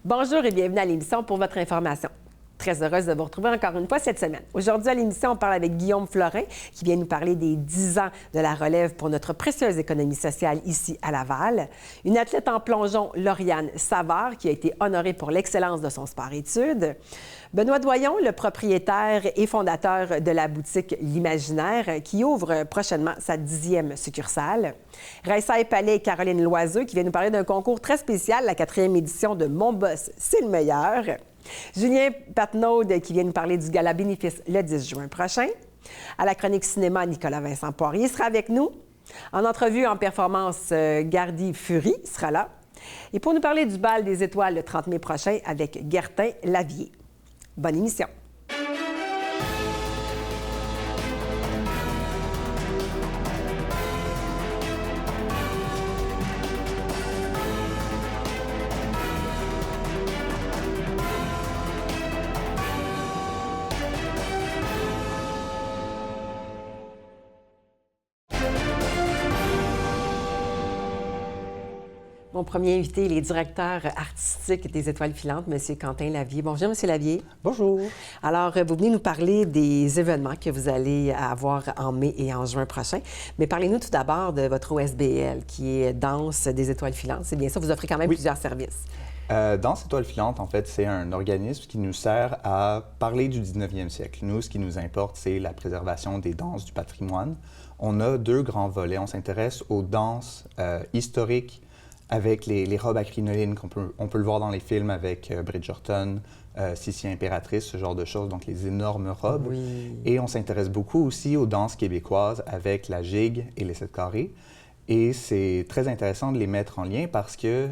Bonjour et bienvenue à l'émission Pour votre information. Très heureuse de vous retrouver encore une fois cette semaine. Aujourd'hui, à l'émission, on parle avec Guillaume Florin, qui vient nous parler des 10 ans de la relève pour notre précieuse économie sociale ici à Laval. Une athlète en plongeon, Lauriane Savard, qui a été honorée pour l'excellence de son sport-études. Benoît Doyon, le propriétaire et fondateur de la boutique L'Imaginaire, qui ouvre prochainement sa 10e succursale. Raissa Palais et Caroline Loiseux, qui vient nous parler d'un concours très spécial, la 4e édition de Mon Boss, c'est le meilleur. Julien Patnaud, qui vient nous parler du gala bénéfice le 10 juin prochain. À la chronique cinéma, Nicolas Vincent Poirier sera avec nous. En entrevue en performance, Gardy Fury sera là. Et pour nous parler du bal des étoiles le 30 mai prochain avec Gertin Lavier. Bonne émission. Mon premier invité, il est directeur artistique des Étoiles filantes, M. Quentin Lavier. Bonjour, M. Lavier. Bonjour. Alors, vous venez nous parler des événements que vous allez avoir en mai et en juin prochain. Mais parlez-nous tout d'abord de votre OSBL, qui est Danse des Étoiles filantes. C'est bien ça, vous offrez quand même plusieurs services. Danse Étoiles filantes, en fait, c'est un organisme qui nous sert à parler du 19e siècle. Nous, ce qui nous importe, c'est la préservation des danses du patrimoine. On a deux grands volets. On s'intéresse aux danses historiques, avec les robes à crinoline on peut le voir dans les films avec Bridgerton, Sissi Impératrice, ce genre de choses, donc les énormes robes. Oui. Et on s'intéresse beaucoup aussi aux danses québécoises avec la gigue et les 7 carrés. Et c'est très intéressant de les mettre en lien parce que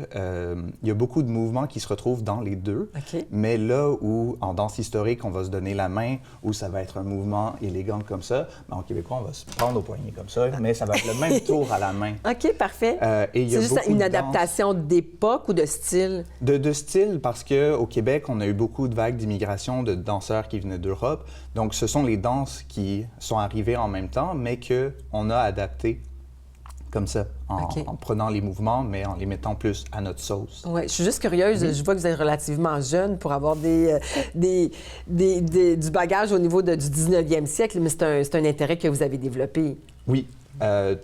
il y a beaucoup de mouvements qui se retrouvent dans les deux. OK. Mais là où, en danse historique, on va se donner la main, où ça va être un mouvement élégant comme ça, bien, en québécois, on va se prendre au poignet comme ça, mais ça va être le même tour à la main. OK, parfait. Et c'est juste une adaptation d'époque ou de style? De style, parce qu'au Québec, on a eu beaucoup de vagues d'immigration de danseurs qui venaient d'Europe. Donc, ce sont les danses qui sont arrivées en même temps, mais qu'on a adaptées comme ça, en prenant les mouvements, mais en les mettant plus à notre sauce. Oui, je suis juste curieuse. Je vois que vous êtes relativement jeune pour avoir du bagage au niveau du 19e siècle, mais c'est un intérêt que vous avez développé. Oui.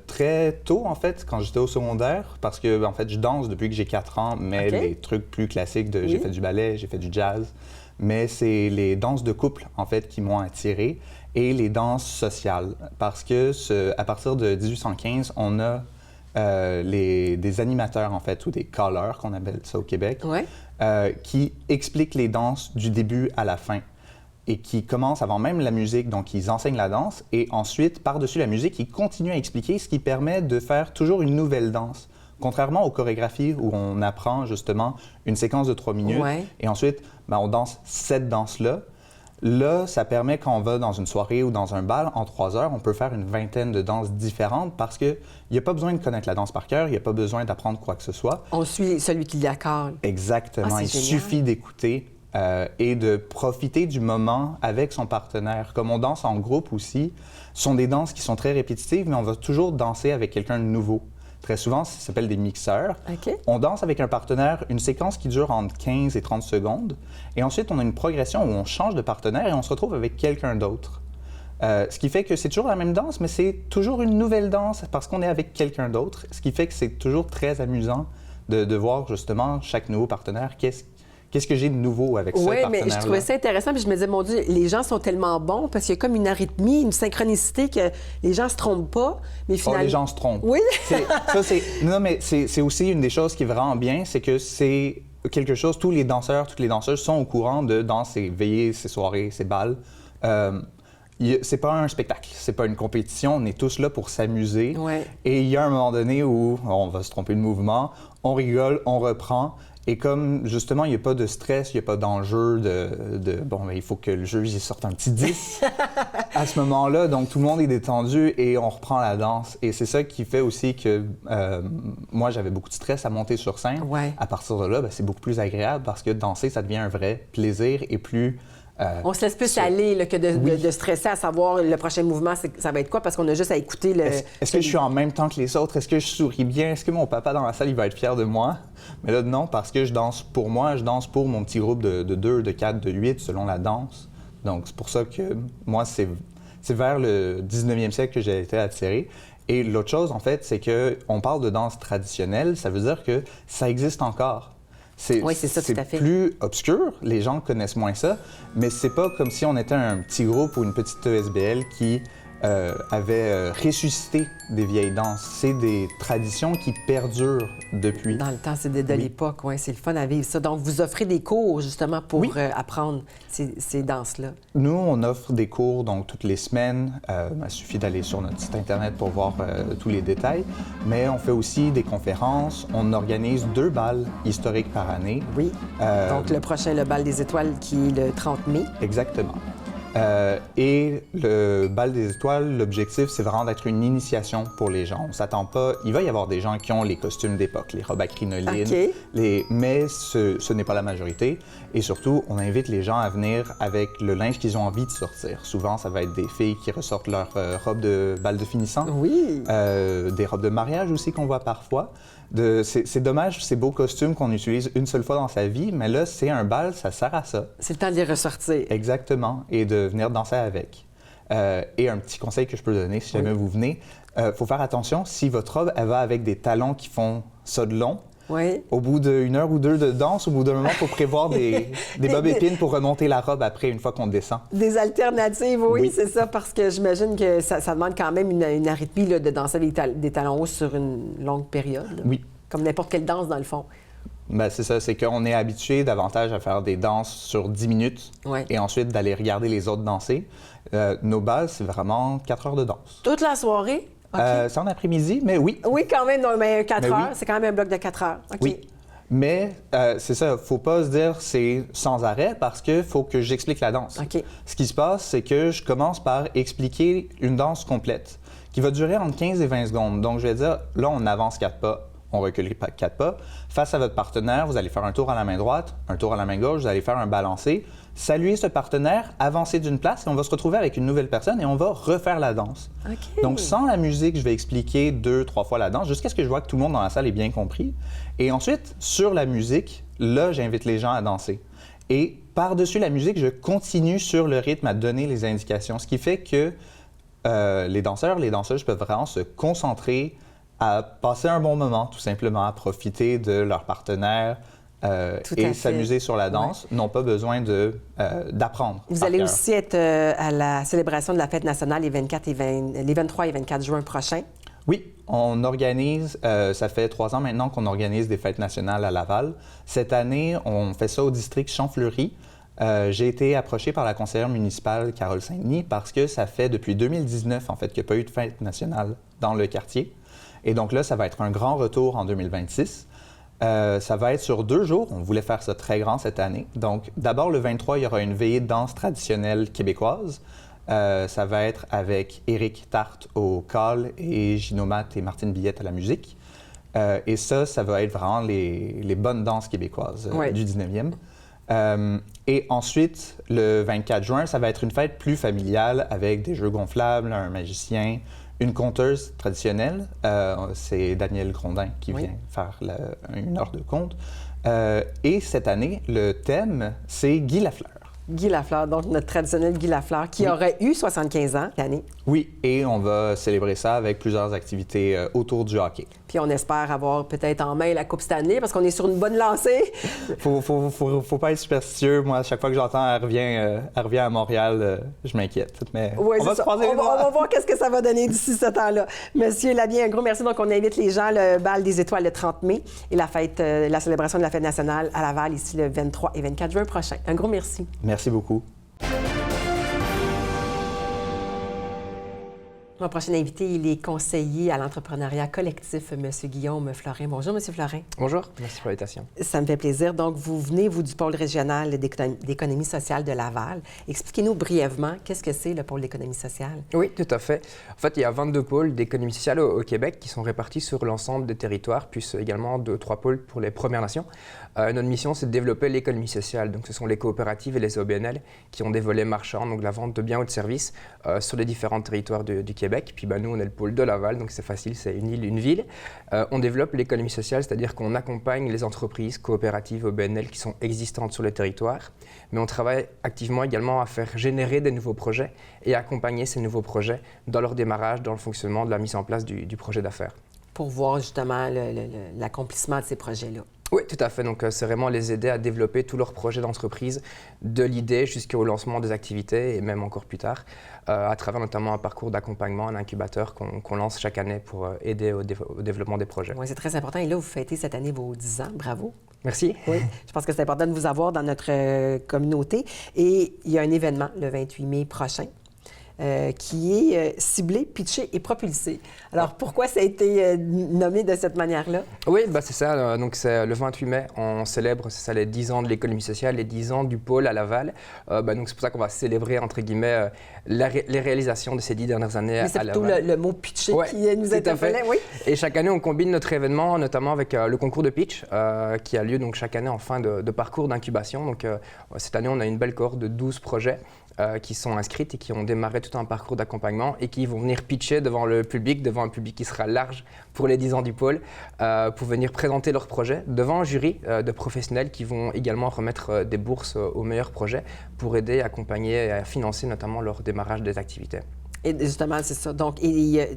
Très tôt, en fait, quand j'étais au secondaire, parce que, en fait, je danse depuis que j'ai 4 ans, mais les trucs plus classiques j'ai fait du ballet, j'ai fait du jazz, mais c'est les danses de couple, en fait, qui m'ont attiré, et les danses sociales, parce que à partir de 1815, on a des animateurs, en fait, ou des calleurs, qu'on appelle ça au Québec, qui expliquent les danses du début à la fin et qui commencent avant même la musique, donc ils enseignent la danse, et ensuite, par-dessus la musique, ils continuent à expliquer, ce qui permet de faire toujours une nouvelle danse. Contrairement aux chorégraphies où on apprend justement une séquence de 3 minutes, et ensuite, on danse cette danse-là. Là, ça permet quand on va dans une soirée ou dans un bal, en 3 heures, on peut faire une vingtaine de danses différentes parce qu'il n'y a pas besoin de connaître la danse par cœur, il n'y a pas besoin d'apprendre quoi que ce soit. On suit celui qui l'accorde. Exactement. Il suffit d'écouter et de profiter du moment avec son partenaire. Comme on danse en groupe aussi, ce sont des danses qui sont très répétitives, mais on va toujours danser avec quelqu'un de nouveau. Très souvent, ça s'appelle des mixeurs. On danse avec un partenaire, une séquence qui dure entre 15 et 30 secondes. Et ensuite, on a une progression où on change de partenaire et on se retrouve avec quelqu'un d'autre. Ce qui fait que c'est toujours la même danse, mais c'est toujours une nouvelle danse parce qu'on est avec quelqu'un d'autre. Ce qui fait que c'est toujours très amusant de voir justement chaque nouveau partenaire, qu'est-ce que j'ai de nouveau avec ce partenaire-là? Oui, mais je trouvais ça intéressant. Puis je me disais, mon Dieu, les gens sont tellement bons parce qu'il y a comme une arythmie, une synchronicité que les gens se trompent pas. Mais finalement... les gens se trompent. Oui. Non, mais c'est aussi une des choses qui est vraiment bien, c'est que c'est quelque chose, tous les danseurs, toutes les danseuses sont au courant dans ces veillées, ces soirées, ces bals. C'est pas un spectacle, c'est pas une compétition, on est tous là pour s'amuser. Et il y a un moment donné où on va se tromper de mouvement, on rigole, on reprend. Et comme, justement, il n'y a pas de stress, il n'y a pas d'enjeu il faut que le jeu il sorte un petit 10 à ce moment-là. Donc, tout le monde est détendu et on reprend la danse. Et c'est ça qui fait aussi que moi, j'avais beaucoup de stress à monter sur scène. À partir de là, c'est beaucoup plus agréable parce que danser, ça devient un vrai plaisir et plus On se laisse plus aller là, que de stresser à savoir le prochain mouvement, ça va être quoi, parce qu'on a juste à écouter le... Est-ce que je suis en même temps que les autres? Est-ce que je souris bien? Est-ce que mon papa dans la salle, il va être fier de moi? Mais là, non, parce que je danse pour moi, je danse pour mon petit groupe de 2, de 4, de 8, selon la danse. Donc, c'est pour ça que moi, c'est vers le 19e siècle que j'ai été attiré. Et l'autre chose, en fait, c'est qu'on parle de danse traditionnelle, ça veut dire que ça existe encore. Oui, c'est ça, tout à fait. C'est plus obscur, les gens connaissent moins ça, mais c'est pas comme si on était un petit groupe ou une petite ESBL qui avait ressuscité des vieilles danses. C'est des traditions qui perdurent depuis. Dans le temps, c'est de l'époque, oui, c'est le fun à vivre ça. Donc, vous offrez des cours, justement, pour apprendre ces danses-là? Nous, on offre des cours, donc, toutes les semaines. Il suffit d'aller sur notre site Internet pour voir tous les détails. Mais on fait aussi des conférences. On organise 2 bals historiques par année. Oui. Donc, le prochain, le Bal des Étoiles, qui est le 30 mai. Exactement. Et le Bal des Étoiles, l'objectif, c'est vraiment d'être une initiation pour les gens. On s'attend pas... Il va y avoir des gens qui ont les costumes d'époque, les robes à crinoline, mais ce n'est pas la majorité. Et surtout, on invite les gens à venir avec le linge qu'ils ont envie de sortir. Souvent, ça va être des filles qui ressortent leur robe de bal de finissant. Oui. Des robes de mariage aussi qu'on voit parfois. C'est dommage, ces beaux costumes qu'on utilise une seule fois dans sa vie, mais là, c'est un bal, ça sert à ça. C'est le temps de les ressortir. Exactement, et de venir danser avec. Et un petit conseil que je peux donner, si jamais vous venez, faut faire attention, si votre robe, elle va avec des talons qui font ça de long, au bout d'1 heure ou 2 de danse, au bout d'un moment, il faut prévoir des bobs épines pour remonter la robe après, une fois qu'on descend. Des alternatives, oui. C'est ça, parce que j'imagine que ça demande quand même une arythmie là, de danser des talons hauts sur une longue période. Là. Oui. Comme n'importe quelle danse, dans le fond. Bien, c'est ça, c'est qu'on est habitué davantage à faire des danses sur 10 minutes et ensuite d'aller regarder les autres danser. Nos bals, c'est vraiment 4 heures de danse. Toute la soirée? Okay. C'est en après-midi, mais oui. Oui, quand même, non, mais 4 heures, c'est quand même un bloc de 4 heures. Okay. Oui, mais c'est ça, il ne faut pas se dire c'est sans arrêt parce qu'il faut que j'explique la danse. Okay. Ce qui se passe, c'est que je commence par expliquer une danse complète qui va durer entre 15 et 20 secondes. Donc, je vais dire, là, on avance 4 pas, on recule 4 pas. Face à votre partenaire, vous allez faire un tour à la main droite, un tour à la main gauche, vous allez faire un balancé. Saluer ce partenaire, avancer d'une place et on va se retrouver avec une nouvelle personne et on va refaire la danse. Okay. Donc, sans la musique, je vais expliquer 2-3 fois la danse jusqu'à ce que je vois que tout le monde dans la salle est bien compris. Et ensuite, sur la musique, là, j'invite les gens à danser. Et par-dessus la musique, je continue sur le rythme à donner les indications, ce qui fait que les danseurs, les danseuses peuvent vraiment se concentrer à passer un bon moment, tout simplement, à profiter de leur partenaire, et s'amuser sur la danse, n'ont pas besoin d'apprendre. Vous allez aussi être à la célébration de la fête nationale les 23 et 24 juin prochains. Oui, on organise, ça fait 3 ans maintenant qu'on organise des fêtes nationales à Laval. Cette année, on fait ça au district Champs-Fleury. J'ai été approché par la conseillère municipale Carole Saint-Denis parce que ça fait depuis 2019, en fait, qu'il n'y a pas eu de fête nationale dans le quartier. Et donc là, ça va être un grand retour en 2026. Ça va être sur 2 jours. On voulait faire ça très grand cette année. Donc, d'abord, le 23, il y aura une veillée de danse traditionnelle québécoise. Ça va être avec Éric Tarte au call et Gino Matt et Martine Billette à la musique. Et ça va être vraiment les bonnes danses québécoises du 19e. Et ensuite, le 24 juin, ça va être une fête plus familiale avec des jeux gonflables, un magicien, une conteuse traditionnelle. C'est Danielle Grondin qui vient faire 1 heure de conte. Et cette année, le thème, c'est Guy Lafleur. Guy Lafleur, donc notre traditionnel Guy Lafleur, qui aurait eu 75 ans cette année. Oui, et on va célébrer ça avec plusieurs activités autour du hockey. Puis on espère avoir peut-être en main la Coupe Stanley parce qu'on est sur une bonne lancée. Faut pas être superstitieux. Moi, à chaque fois que j'entends elle revient à Montréal, je m'inquiète. Mais on va se croiser les doigts. On va voir qu'est-ce que ça va donner d'ici ce temps-là. Monsieur Labien, un gros merci. Donc, on invite les gens, le Bal des Étoiles le 30 mai et la célébration de la fête nationale à Laval ici le 23 et 24 juin prochain. Un gros merci. Merci beaucoup. Mon prochain invité, il est conseiller à l'entrepreneuriat collectif, M. Guillaume Florin. Bonjour, M. Florin. Bonjour, merci pour l'invitation. Ça me fait plaisir. Donc, vous venez, du pôle régional d'économie sociale de Laval. Expliquez-nous brièvement, qu'est-ce que c'est le pôle d'économie sociale? Oui, tout à fait. En fait, il y a 22 pôles d'économie sociale au Québec qui sont répartis sur l'ensemble des territoires, puis également 3 pôles pour les Premières Nations. Notre mission, c'est de développer l'économie sociale. Donc, ce sont les coopératives et les OBNL qui ont des volets marchands, donc la vente de biens ou de services sur les différents territoires du Québec. Puis nous, on est le pôle de Laval, donc c'est facile, c'est une île, une ville. On développe l'économie sociale, c'est-à-dire qu'on accompagne les entreprises coopératives OBNL qui sont existantes sur le territoire, mais on travaille activement également à faire générer des nouveaux projets et accompagner ces nouveaux projets dans leur démarrage, dans le fonctionnement de la mise en place du projet d'affaires. Pour voir justement l'accomplissement de ces projets-là. Oui, tout à fait. Donc, c'est vraiment les aider à développer tous leurs projets d'entreprise, de l'idée jusqu'au lancement des activités et même encore plus tard, à travers notamment un parcours d'accompagnement, un incubateur qu'on lance chaque année pour aider au développement des projets. Oui, c'est très important. Et là, vous fêtez cette année vos 10 ans. Bravo. Merci. Oui, je pense que c'est important de vous avoir dans notre communauté. Et il y a un événement le 28 mai prochain. Qui est ciblé, pitché et propulsé. Alors, pourquoi ça a été nommé de cette manière-là? Oui, c'est ça. Donc, c'est le 28 mai, on célèbre, c'est ça, les 10 ans de l'économie sociale, les 10 ans du pôle à Laval. Donc, c'est pour ça qu'on va célébrer, entre guillemets, les réalisations de ces 10 dernières années à Laval. C'est plutôt le mot pitché qui nous interpellait, oui. Et chaque année, on combine notre événement, notamment avec le concours de pitch, qui a lieu donc, chaque année en fin de parcours d'incubation. Donc, cette année, on a une belle cohorte de 12 projets qui sont inscrites et qui ont démarré tout un parcours d'accompagnement et qui vont venir pitcher devant le public, devant un public qui sera large pour les 10 ans du pôle, pour venir présenter leurs projets devant un jury de professionnels qui vont également remettre des bourses aux meilleurs projets pour aider, accompagner et à financer notamment leur démarrage des activités. Et justement, c'est ça. Donc,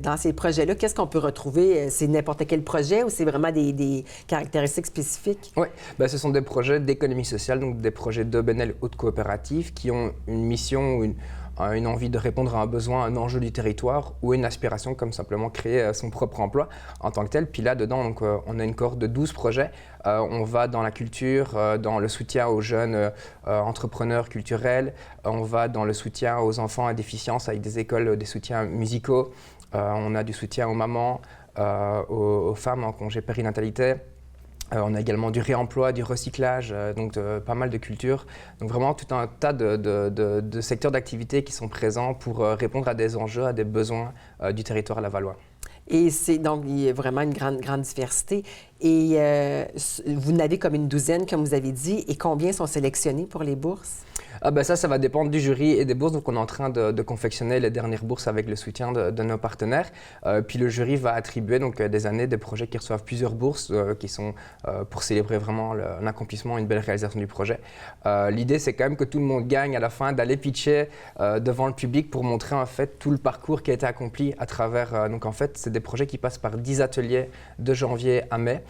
dans ces projets-là, qu'est-ce qu'on peut retrouver? C'est n'importe quel projet ou c'est vraiment des caractéristiques spécifiques? Oui, ce sont des projets d'économie sociale, donc des projets d'OBNL ou de coopératives qui ont une mission ou une envie de répondre à un besoin, un enjeu du territoire ou une aspiration comme simplement créer son propre emploi en tant que tel. Puis là-dedans, donc, on a une cohorte de 12 projets. On va dans la culture, dans le soutien aux jeunes entrepreneurs culturels. On va dans le soutien aux enfants à déficience avec des écoles, des soutiens musicaux. On a du soutien aux mamans, aux femmes en congé périnatalité. On a également du réemploi, du recyclage, donc pas mal de cultures. Donc vraiment tout un tas de secteurs d'activité qui sont présents pour répondre à des enjeux, à des besoins du territoire lavallois. Et c'est donc il y a vraiment une grande diversité. Et vous n'avez comme une douzaine, comme vous avez dit. Et combien sont sélectionnés pour les bourses? Ça va dépendre du jury et des bourses. Donc, on est en train de confectionner les dernières bourses avec le soutien de nos partenaires. Puis, le jury va attribuer donc, des années des projets qui reçoivent plusieurs bourses qui sont pour célébrer vraiment un accomplissement, une belle réalisation du projet. L'idée, c'est quand même que tout le monde gagne à la fin, d'aller pitcher devant le public pour montrer en fait tout le parcours qui a été accompli à travers. Donc, en fait, c'est des projets qui passent par 10 ateliers de janvier à mai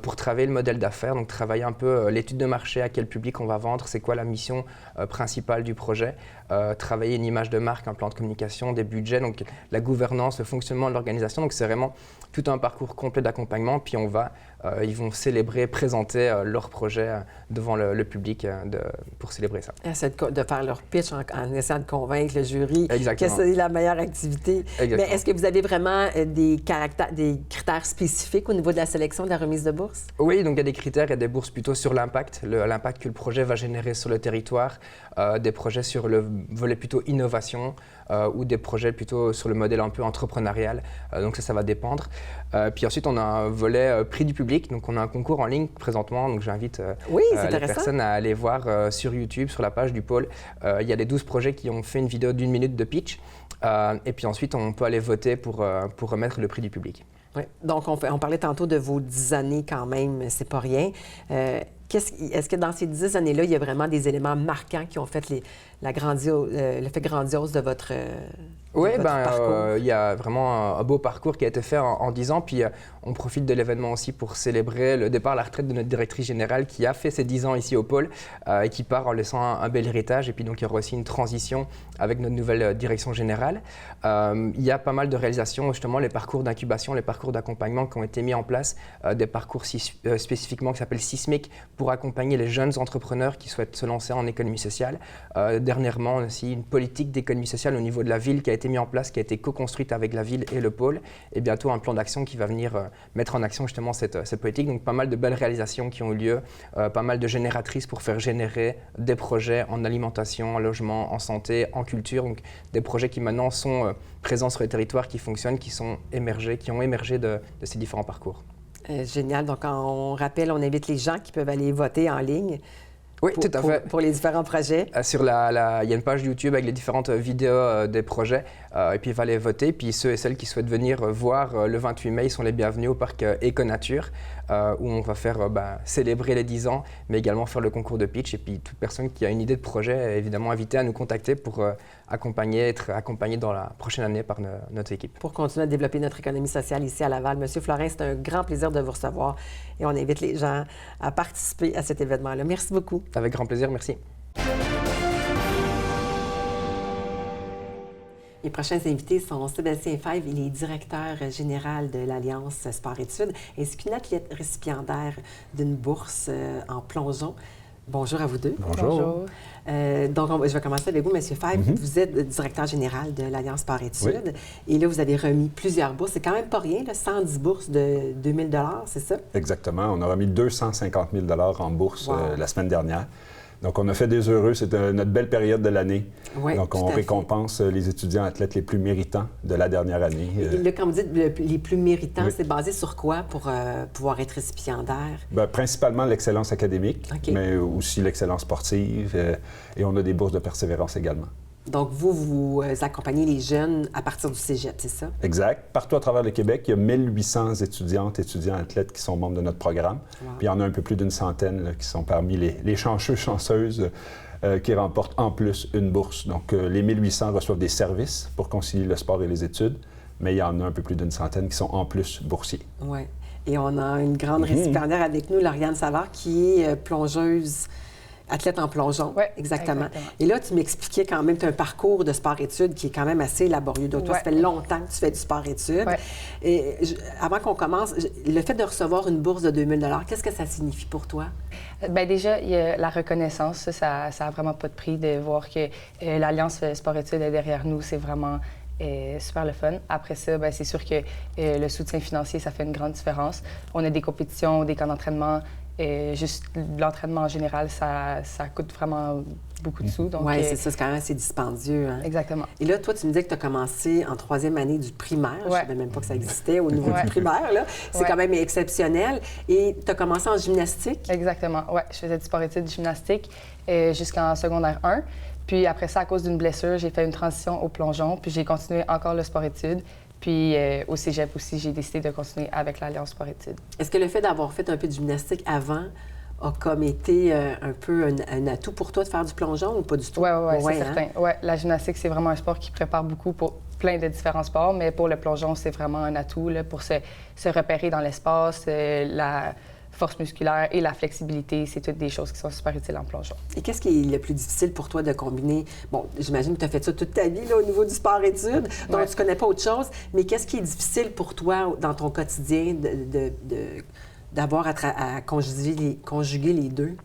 pour travailler le modèle d'affaires. Donc, travailler un peu l'étude de marché, à quel public on va vendre, c'est quoi la mission principale du projet, travailler une image de marque, un plan de communication, des budgets, donc la gouvernance, le fonctionnement de l'organisation. Donc c'est vraiment tout un parcours complet d'accompagnement. Puis ils vont célébrer, présenter leur projet devant le public pour célébrer ça. De faire leur pitch en essayant de convaincre le jury Exactement. que c'est la meilleure activité. Exactement. Mais est-ce que vous avez vraiment des critères spécifiques au niveau de la sélection de la remise de bourse? Oui, donc il y a des critères et des bourses plutôt sur l'impact que le projet va générer sur le territoire, des projets sur le volet plutôt innovation ou des projets plutôt sur le modèle un peu entrepreneurial. Donc ça va dépendre. Puis ensuite, on a un volet prix du public. Donc on a un concours en ligne présentement. Donc j'invite les personnes à aller voir sur YouTube, sur la page du pôle. Il y a les 12 projets qui ont fait une vidéo d'1 minute de pitch. Et puis ensuite, on peut aller voter pour remettre le prix du public. Oui. Donc on parlait tantôt de vos 10 années quand même, c'est pas rien. Est-ce que dans ces 10 années-là, il y a vraiment des éléments marquants qui ont fait l'effet grandiose de votre Oui, parcours? Il y a vraiment un beau parcours qui a été fait en 10 ans. Puis on profite de l'événement aussi pour célébrer le départ à la retraite de notre directrice générale qui a fait ses 10 ans ici au pôle et qui part en laissant un bel héritage. Et puis donc il y aura aussi une transition avec notre nouvelle direction générale. Il y a pas mal de réalisations, justement les parcours d'incubation, les parcours d'accompagnement qui ont été mis en place, des parcours spécifiquement qui s'appellent Sismic pour accompagner les jeunes entrepreneurs qui souhaitent se lancer en économie sociale. Dernièrement, on a aussi une politique d'économie sociale au niveau de la ville qui a été mis en place, qui a été co-construite avec la ville et le pôle, et bientôt un plan d'action qui va venir mettre en action justement cette politique. Donc pas mal de belles réalisations qui ont eu lieu, pas mal de génératrices pour faire générer des projets en alimentation, en logement, en santé, en culture. Donc des projets qui maintenant sont présents sur les territoires, qui fonctionnent, qui ont émergé de ces différents parcours. Génial. Donc, on rappelle, on invite les gens qui peuvent aller voter en ligne. Oui, tout à fait. Pour les différents projets. Il y a une page YouTube avec les différentes vidéos des projets. Et puis, il va aller voter. Puis, ceux et celles qui souhaitent venir voir le 28 mai, ils sont les bienvenus au parc Éconature, où on va faire célébrer les 10 ans, mais également faire le concours de pitch. Et puis, toute personne qui a une idée de projet est évidemment invitée à nous contacter pour être accompagné dans la prochaine année par notre équipe. Pour continuer à développer notre économie sociale ici à Laval. Monsieur Florin, c'est un grand plaisir de vous recevoir et on invite les gens à participer à cet événement-là. Merci beaucoup. Avec grand plaisir, merci. Les prochains invités sont Sébastien Fèvre, il est directeur général de l'Alliance Sport-Études, ainsi qu'une athlète récipiendaire d'une bourse en plongeon. Bonjour à vous deux. Bonjour. Donc, je vais commencer avec vous, M. Fèvre. Vous êtes directeur général de l'Alliance Sport-Études. Oui. Et là, vous avez remis plusieurs bourses. C'est quand même pas rien, là, 110 bourses de 2 000 $, c'est ça? Exactement. On a remis 250 000 $ en bourse la semaine dernière. Donc, on a fait des heureux. C'est notre belle période de l'année. Oui, donc, on récompense les étudiants athlètes les plus méritants de la dernière année. Et là, quand vous dites les plus méritants, oui. C'est basé sur quoi pour pouvoir être récipiendaire? Bien, principalement l'excellence académique, mais aussi l'excellence sportive. Et on a des bourses de persévérance également. Donc, vous accompagnez les jeunes à partir du cégep, c'est ça? Exact. Partout à travers le Québec, il y a 1800 étudiants athlètes qui sont membres de notre programme. Wow. Puis il y en a un peu plus d'une centaine là, qui sont parmi les chanceux, chanceuses qui remportent en plus une bourse. Donc, les 1800 reçoivent des services pour concilier le sport et les études, mais il y en a un peu plus d'une centaine qui sont en plus boursiers. Oui. Et on a une grande récipiendaire avec nous, Lauriane Savard, qui est plongeuse. Athlète en plongeon, oui, exactement. Et là, tu m'expliquais quand même, tu as un parcours de sport-études qui est quand même assez laborieux. Donc, toi, ça fait longtemps que tu fais du sport-études. Ouais. Et avant qu'on commence, le fait de recevoir une bourse de 2 000 $, qu'est-ce que ça signifie pour toi? Bien, déjà, il y a la reconnaissance. Ça n'a vraiment pas de prix de voir que l'Alliance Sport-études est derrière nous. C'est vraiment super le fun. Après ça, bien, c'est sûr que le soutien financier, ça fait une grande différence. On a des compétitions, des camps d'entraînement. Et juste l'entraînement en général, ça coûte vraiment beaucoup de sous. Oui, c'est ça, c'est quand même assez dispendieux. Hein? Exactement. Et là, toi, tu me disais que tu as commencé en 3e année du primaire. Je ne savais même pas que ça existait au niveau du primaire. Là. C'est quand même exceptionnel. Et tu as commencé en gymnastique? Exactement, oui. Je faisais du sport-études gymnastique jusqu'en secondaire 1. Puis après ça, à cause d'une blessure, j'ai fait une transition au plongeon. Puis j'ai continué encore le sport-études. Puis au cégep aussi, j'ai décidé de continuer avec l'Alliance Sport-études. Est-ce que le fait d'avoir fait un peu de gymnastique avant a comme été un peu un atout pour toi de faire du plongeon ou pas du tout? Oui, c'est certain. Ouais, la gymnastique, c'est vraiment un sport qui prépare beaucoup pour plein de différents sports, mais pour le plongeon, c'est vraiment un atout là, pour se repérer dans l'espace, la force musculaire et la flexibilité, c'est toutes des choses qui sont super utiles en plongeon. Et qu'est-ce qui est le plus difficile pour toi de combiner? Bon, j'imagine que tu as fait ça toute ta vie là, au niveau du sport-études, donc tu ne connais pas autre chose, mais qu'est-ce qui est difficile pour toi dans ton quotidien d'avoir à conjuguer les deux?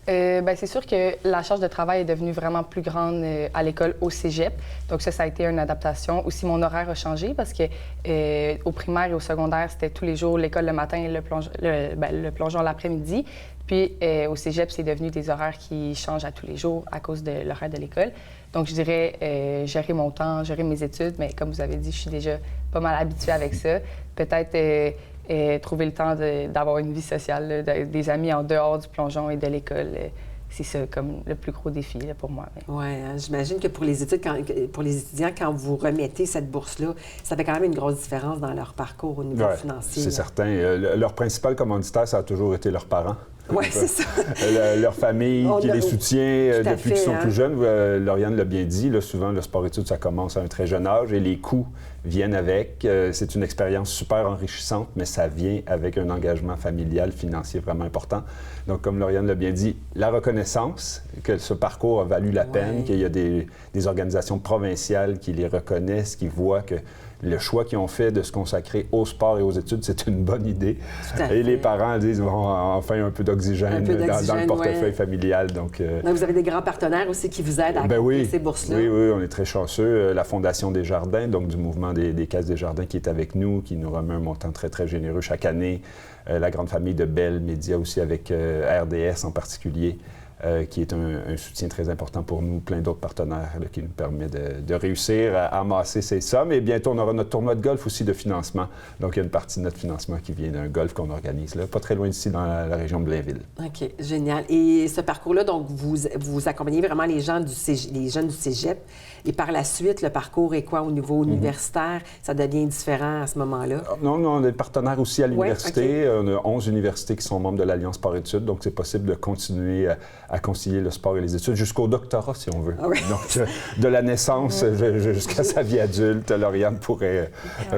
Bien, c'est sûr que la charge de travail est devenue vraiment plus grande à l'école au cégep. Donc ça a été une adaptation. Aussi, mon horaire a changé parce que au primaire et au secondaire, c'était tous les jours l'école le matin et le plongeon l'après-midi. Puis au cégep, c'est devenu des horaires qui changent à tous les jours à cause de l'horaire de l'école. Donc je dirais gérer mon temps, gérer mes études. Mais comme vous avez dit, je suis déjà pas mal habituée avec ça. Peut-être... trouver le temps d'avoir une vie sociale, là, des amis en dehors du plongeon et de l'école. C'est ça comme le plus gros défi là, pour moi. Oui, hein, j'imagine que pour les étudiants, quand vous remettez cette bourse-là, ça fait quand même une grosse différence dans leur parcours au niveau financier. C'est certain. Leur principal commanditaire, ça a toujours été leurs parents. Oui, c'est ça. Leur famille qui les soutient depuis qu'ils sont plus jeunes. Lauriane l'a bien dit, là, souvent, le sport-études, ça commence à un très jeune âge et les coûts viennent avec. C'est une expérience super enrichissante, mais ça vient avec un engagement familial, financier vraiment important. Donc, comme Lauriane l'a bien dit, la reconnaissance, que ce parcours a valu la peine, qu'il y a des organisations provinciales qui les reconnaissent, qui voient que le choix qu'ils ont fait de se consacrer au sport et aux études, c'est une bonne idée. Et les parents disent, bon, enfin un peu d'oxygène dans le portefeuille familial. Donc, vous avez des grands partenaires aussi qui vous aident à accomplir ces bourses-là. Oui, on est très chanceux. La Fondation Desjardins, donc du mouvement des Caisses Desjardins qui est avec nous, qui nous remet un montant très, très généreux chaque année. La grande famille de Bell Média aussi avec RDS en particulier. Qui est un soutien très important pour nous, plein d'autres partenaires là, qui nous permet de réussir à amasser ces sommes. Et bientôt, on aura notre tournoi de golf aussi de financement. Donc, il y a une partie de notre financement qui vient d'un golf qu'on organise là, pas très loin d'ici, dans la région de Blainville. OK, génial. Et ce parcours-là, donc, vous accompagnez vraiment les jeunes du cégep. Et par la suite, le parcours est quoi au niveau universitaire? Ça devient différent à ce moment-là? Non, on est partenaire aussi à l'université. On a 11 universités qui sont membres de l'Alliance Sport-Études. Donc, c'est possible de continuer à concilier le sport et les études jusqu'au doctorat, si on veut. Donc, de la naissance jusqu'à sa vie adulte, Lauriane pourrait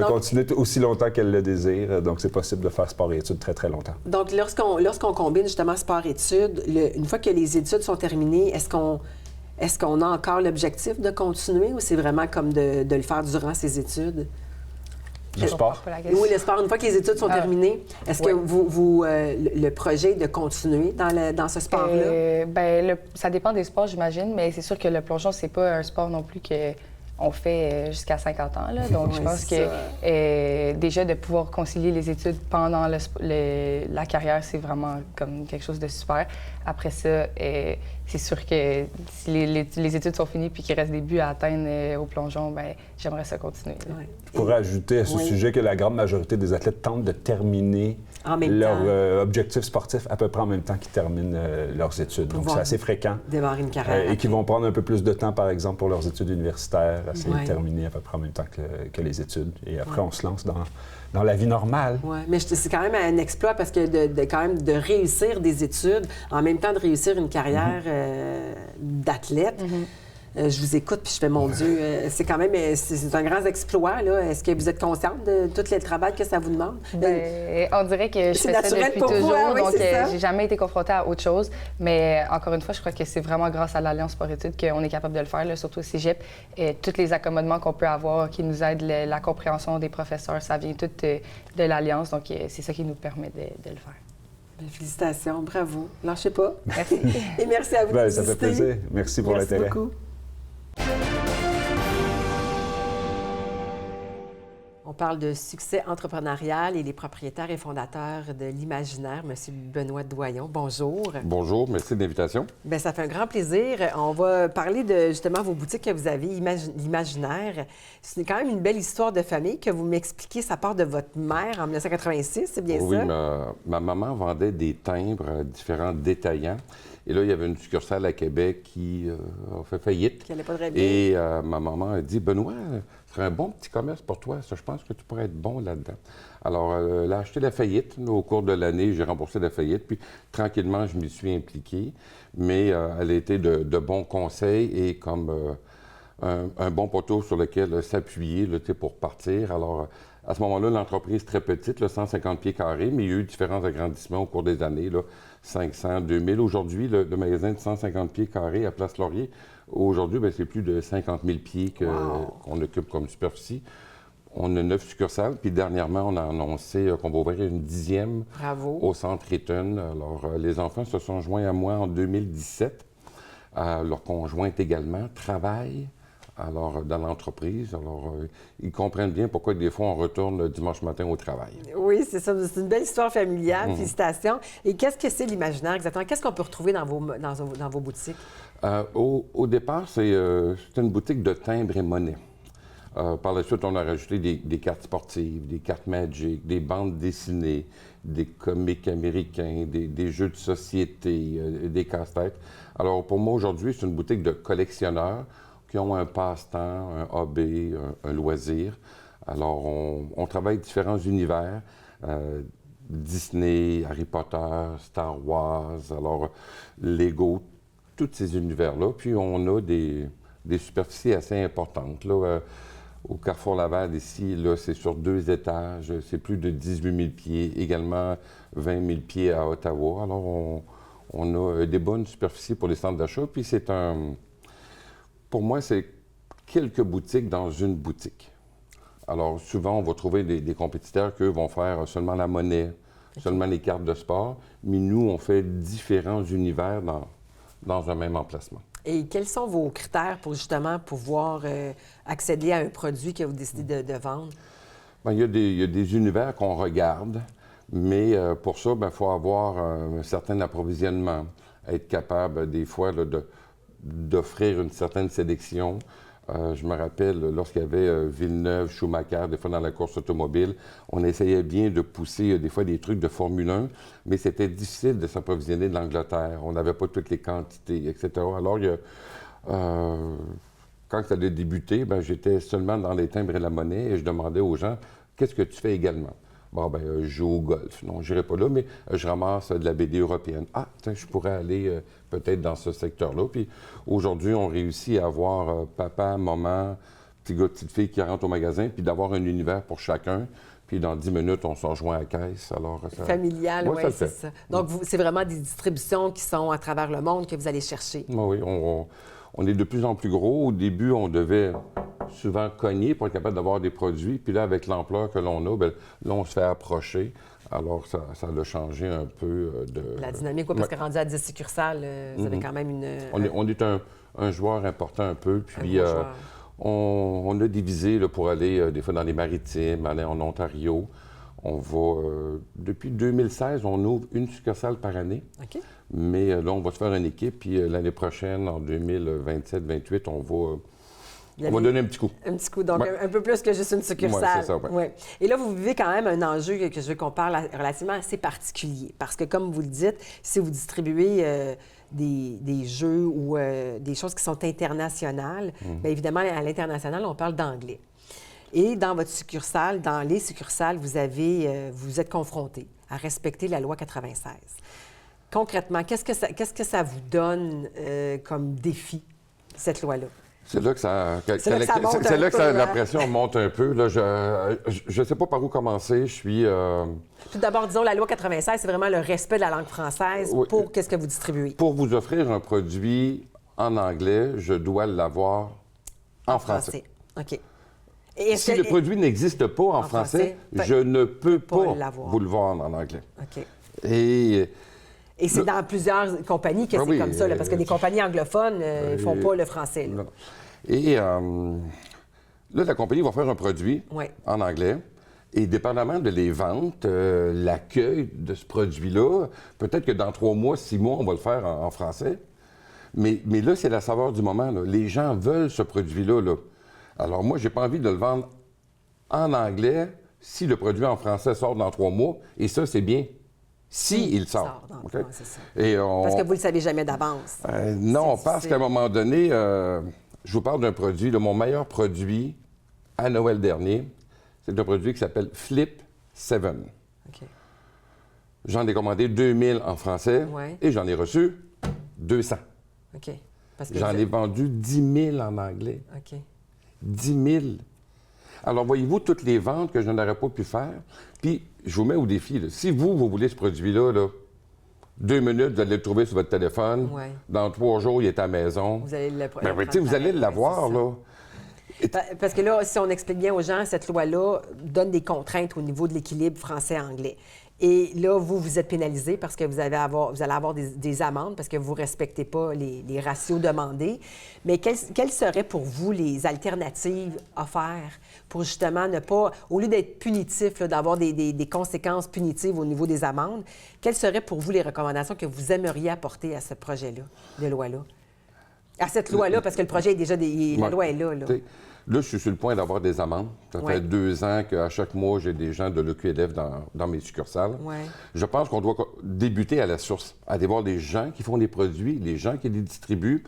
continuer aussi longtemps qu'elle le désire. Donc, c'est possible de faire sport et études très, très longtemps. Donc, lorsqu'on combine justement sport-études, une fois que les études sont terminées, est-ce qu'on a encore l'objectif de continuer ou c'est vraiment comme de le faire durant ses études? Le sport? Oui, le sport. Une fois que les études sont terminées, est-ce que le projet est de continuer dans ce sport-là? Ça dépend des sports, j'imagine, mais c'est sûr que le plongeon, c'est pas un sport non plus qu'on fait jusqu'à 50 ans. Là. Donc, je pense que déjà de pouvoir concilier les études pendant la carrière, c'est vraiment comme quelque chose de super. Après ça, c'est sûr que si les études sont finies puis qu'il reste des buts à atteindre au plongeon, j'aimerais ça continuer. Je pourrais ajouter à ce sujet que la grande majorité des athlètes tentent de terminer leur objectif sportif à peu près en même temps qu'ils terminent leurs études. Donc, c'est assez fréquent. Démarrer une carrière. Et qui vont prendre un peu plus de temps, par exemple, pour leurs études universitaires, essayer de terminer à peu près en même temps que les études. Et après, on se lance dans la vie normale. Oui, mais c'est quand même un exploit parce que de réussir des études, en même temps de réussir une carrière d'athlète. Je vous écoute puis je fais, mon Dieu, c'est quand même c'est un grand exploit. Là. Est-ce que vous êtes consciente de tout le travail que ça vous demande? On dirait que je fais ça depuis toujours, donc j'ai jamais été confrontée à autre chose. Mais encore une fois, je crois que c'est vraiment grâce à l'Alliance Sport-Études qu'on est capable de le faire, là, surtout au cégep. Et tous les accommodements qu'on peut avoir qui nous aident, la compréhension des professeurs, ça vient tout de l'Alliance. Donc, c'est ça qui nous permet de le faire. Félicitations, bravo. Lâchez pas. Merci. Et merci à vous de Ça fait plaisir. Merci pour l'intérêt. Merci beaucoup. On parle de succès entrepreneurial et les propriétaires et fondateurs de l'Imaginaire, M. Benoît Doyon. Bonjour. Bonjour, merci de l'invitation. Bien, ça fait un grand plaisir. On va parler de justement vos boutiques que vous avez, l'Imaginaire. C'est quand même une belle histoire de famille que vous m'expliquez. Ça part de votre mère en 1986, c'est bien ça? Oui, ma maman vendait des timbres à différents détaillants. Et là, il y avait une succursale à Québec qui a fait faillite. Qui n'allait pas très bien. Et ma maman a dit, Benoît, ce serait un bon petit commerce pour toi. Ça, je pense que tu pourrais être bon là-dedans. Alors, elle a acheté la faillite. Au cours de l'année, j'ai remboursé la faillite. Puis, tranquillement, je m'y suis impliqué. Mais elle a été de bons conseils et comme un bon poteau sur lequel s'appuyer pour partir. Alors, à ce moment-là, l'entreprise très petite, là, 150 pieds carrés, mais il y a eu différents agrandissements au cours des années, là, 500, 2000. Aujourd'hui, le magasin de 150 pieds carrés à Place Laurier, aujourd'hui, c'est plus de 50 000 pieds qu'on occupe comme superficie. On a 9 succursales, puis dernièrement, on a annoncé qu'on va ouvrir une 10e au centre Eaton. Alors, les enfants se sont joints à moi en 2017. Leur conjointe également travaille dans l'entreprise. Alors, ils comprennent bien pourquoi des fois on retourne le dimanche matin au travail. Oui, c'est ça. C'est une belle histoire familiale. Félicitations. Et qu'est-ce que c'est l'Imaginaire exactement? Qu'est-ce qu'on peut retrouver dans vos boutiques? Au départ, c'est une boutique de timbres et monnaies. Par la suite, on a rajouté des cartes sportives, des cartes Magic, des bandes dessinées, des comics américains, des jeux de société, des casse-têtes. Alors, pour moi, aujourd'hui, c'est une boutique de collectionneurs qui ont un passe-temps, un hobby, un loisir. Alors, on travaille différents univers, Disney, Harry Potter, Star Wars, alors Lego, tous ces univers-là. Puis, on a des superficies assez importantes. Là. au Carrefour Laval, ici, là, c'est sur 2 étages, c'est plus de 18 000 pieds, également 20 000 pieds à Ottawa. Alors, on a des bonnes superficies pour les centres d'achat, puis pour moi, c'est quelques boutiques dans une boutique. Alors, souvent, on va trouver des compétiteurs qui vont faire seulement la monnaie, seulement les cartes de sport, mais nous, on fait différents univers dans un même emplacement. Et quels sont vos critères pour justement pouvoir accéder à un produit que vous décidez de vendre? Bien, il y a des univers qu'on regarde, mais pour ça, il faut avoir un certain approvisionnement, être capable des fois là, d'offrir une certaine sélection. Je me rappelle, lorsqu'il y avait Villeneuve, Schumacher, des fois dans la course automobile, on essayait bien de pousser des fois des trucs de Formule 1, mais c'était difficile de s'approvisionner de l'Angleterre. On n'avait pas toutes les quantités, etc. Alors, quand ça a débuté, j'étais seulement dans les timbres et la monnaie et je demandais aux gens, qu'est-ce que tu fais également? Bon, je joue au golf. Non, je n'irai pas là, mais je ramasse de la BD européenne. Ah, tiens, je pourrais aller peut-être dans ce secteur-là. Puis aujourd'hui, on réussit à avoir papa, maman, petit gars, petite fille qui rentrent au magasin, puis d'avoir un univers pour chacun. Puis dans 10 minutes, on se rejoint à la caisse. Alors, familial, oui, c'est ça. Donc, c'est vraiment des distributions qui sont à travers le monde que vous allez chercher. Oui, on est de plus en plus gros. Au début, on devait souvent cogner pour être capable d'avoir des produits. Puis là, avec l'ampleur que l'on a, là, on se fait approcher. Alors, ça a changé un peu de... La dynamique, oui, parce que rendu à 10 succursales, vous avez quand même une... On est un joueur important un peu. Puis, on a divisé là, pour aller des fois dans les Maritimes, aller en Ontario. On va... depuis 2016, on ouvre une succursale par année. OK. Mais là, on va se faire une équipe. Puis l'année prochaine, en 2027-2028, on va donner un petit coup. Un petit coup, donc un peu plus que juste une succursale. Oui, c'est ça, oui. Et là, vous vivez quand même un enjeu que je veux qu'on parle relativement assez particulier. Parce que, comme vous le dites, si vous distribuez des jeux ou des choses qui sont internationales, bien évidemment, à l'international, on parle d'anglais. Et dans votre succursale, dans les succursales, vous êtes confrontés à respecter la loi 96. Concrètement, qu'est-ce que ça vous donne comme défi, cette loi-là? C'est là que la pression monte un peu. Là, je ne sais pas par où commencer. Je suis... Tout d'abord, disons, la loi 96, c'est vraiment le respect de la langue française pour qu'est-ce que vous distribuez. Pour vous offrir un produit en anglais, je dois l'avoir en français. OK. Si le produit n'existe pas en français, je ne peux pas vous le vendre en anglais. OK. Et c'est dans plusieurs compagnies que c'est comme ça, là, parce que des compagnies anglophones ne font pas le français. Là. Et là, la compagnie va faire un produit en anglais. Et dépendamment de les ventes, l'accueil de ce produit-là, peut-être que dans 3 mois, 6 mois, on va le faire en français. Mais là, c'est la saveur du moment. Là. Les gens veulent ce produit-là. Là. Alors moi, j'ai pas envie de le vendre en anglais si le produit en français sort dans 3 mois. Et ça, c'est bien. Il sort. Okay? C'est ça. Parce que vous ne le savez jamais d'avance. Non, parce qu'à un moment donné, je vous parle d'un produit, mon meilleur produit à Noël dernier, c'est un produit qui s'appelle Flip 7. Okay. J'en ai commandé 2000 en français et j'en ai reçu 200. OK. J'en ai vendu 10 000 en anglais. OK. 10 000. Alors, voyez-vous toutes les ventes que je n'aurais pas pu faire. Puis, je vous mets au défi. Là. Si vous voulez ce produit-là, 2 minutes, vous allez le trouver sur votre téléphone. Dans 3 jours, il est à la maison. Vous allez vous allez l'avoir, là. Parce que là, si on explique bien aux gens, cette loi-là donne des contraintes au niveau de l'équilibre français-anglais. Et là, vous êtes pénalisé parce que vous allez avoir des amendes parce que vous ne respectez pas les ratios demandés. Mais quelles seraient pour vous les alternatives à faire pour justement ne pas, au lieu d'être punitif, là, d'avoir des conséquences punitives au niveau des amendes, quelles seraient pour vous les recommandations que vous aimeriez apporter à ce projet-là, de loi-là? À cette loi-là, parce que le projet est déjà... la loi est là. Là, je suis sur le point d'avoir des amendes. Ça fait 2 ans qu'à chaque mois, j'ai des gens de l'EQLF dans mes succursales. Je pense qu'on doit débuter à la source, aller voir les gens qui font les produits, les gens qui les distribuent,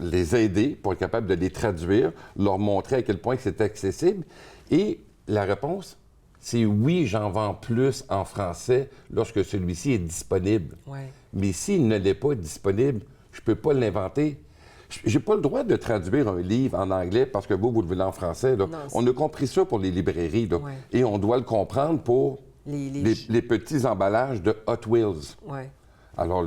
les aider pour être capable de les traduire, leur montrer à quel point c'est accessible. Et la réponse, c'est oui, j'en vends plus en français lorsque celui-ci est disponible. Mais s'il ne l'est pas disponible, je ne peux pas l'inventer. J'ai pas le droit de traduire un livre en anglais parce que vous le voulez en français. Là. Non, on a compris ça pour les librairies. Là. Ouais. Et on doit le comprendre pour les petits emballages de Hot Wheels. Ouais. Alors,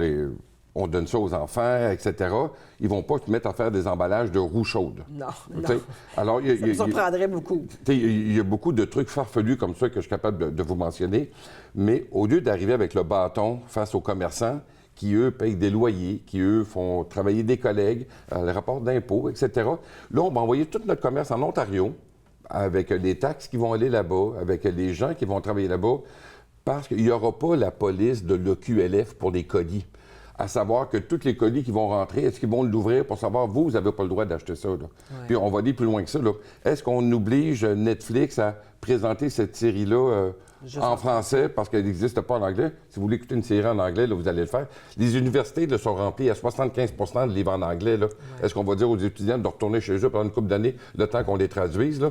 on donne ça aux enfants, etc. Ils vont pas se mettre à faire des emballages de roue chaude. Non, T'sais? non. Alors, Ça me surprendrait beaucoup. Il y a beaucoup de trucs farfelus comme ça que je suis capable de vous mentionner. Mais au lieu d'arriver avec le bâton face aux commerçants, qui, eux, payent des loyers, qui, eux, font travailler des collègues, les rapports d'impôts, etc., là, on va envoyer tout notre commerce en Ontario avec les taxes qui vont aller là-bas, avec les gens qui vont travailler là-bas, parce qu'il n'y aura pas la police de l'OQLF pour les colis. À savoir que tous les colis qui vont rentrer, est-ce qu'ils vont l'ouvrir pour savoir, vous n'avez pas le droit d'acheter ça? Là. Ouais. Puis on va aller plus loin que ça. Là. Est-ce qu'on oblige Netflix à présenter cette série-là en français parce qu'elle n'existe pas en anglais? Si vous voulez écouter une série en anglais, là, vous allez le faire. Les universités là, sont remplies à 75 de livres en anglais. Là. Ouais. Est-ce qu'on va dire aux étudiants de retourner chez eux pendant une couple d'années, le temps qu'on les traduise? Là?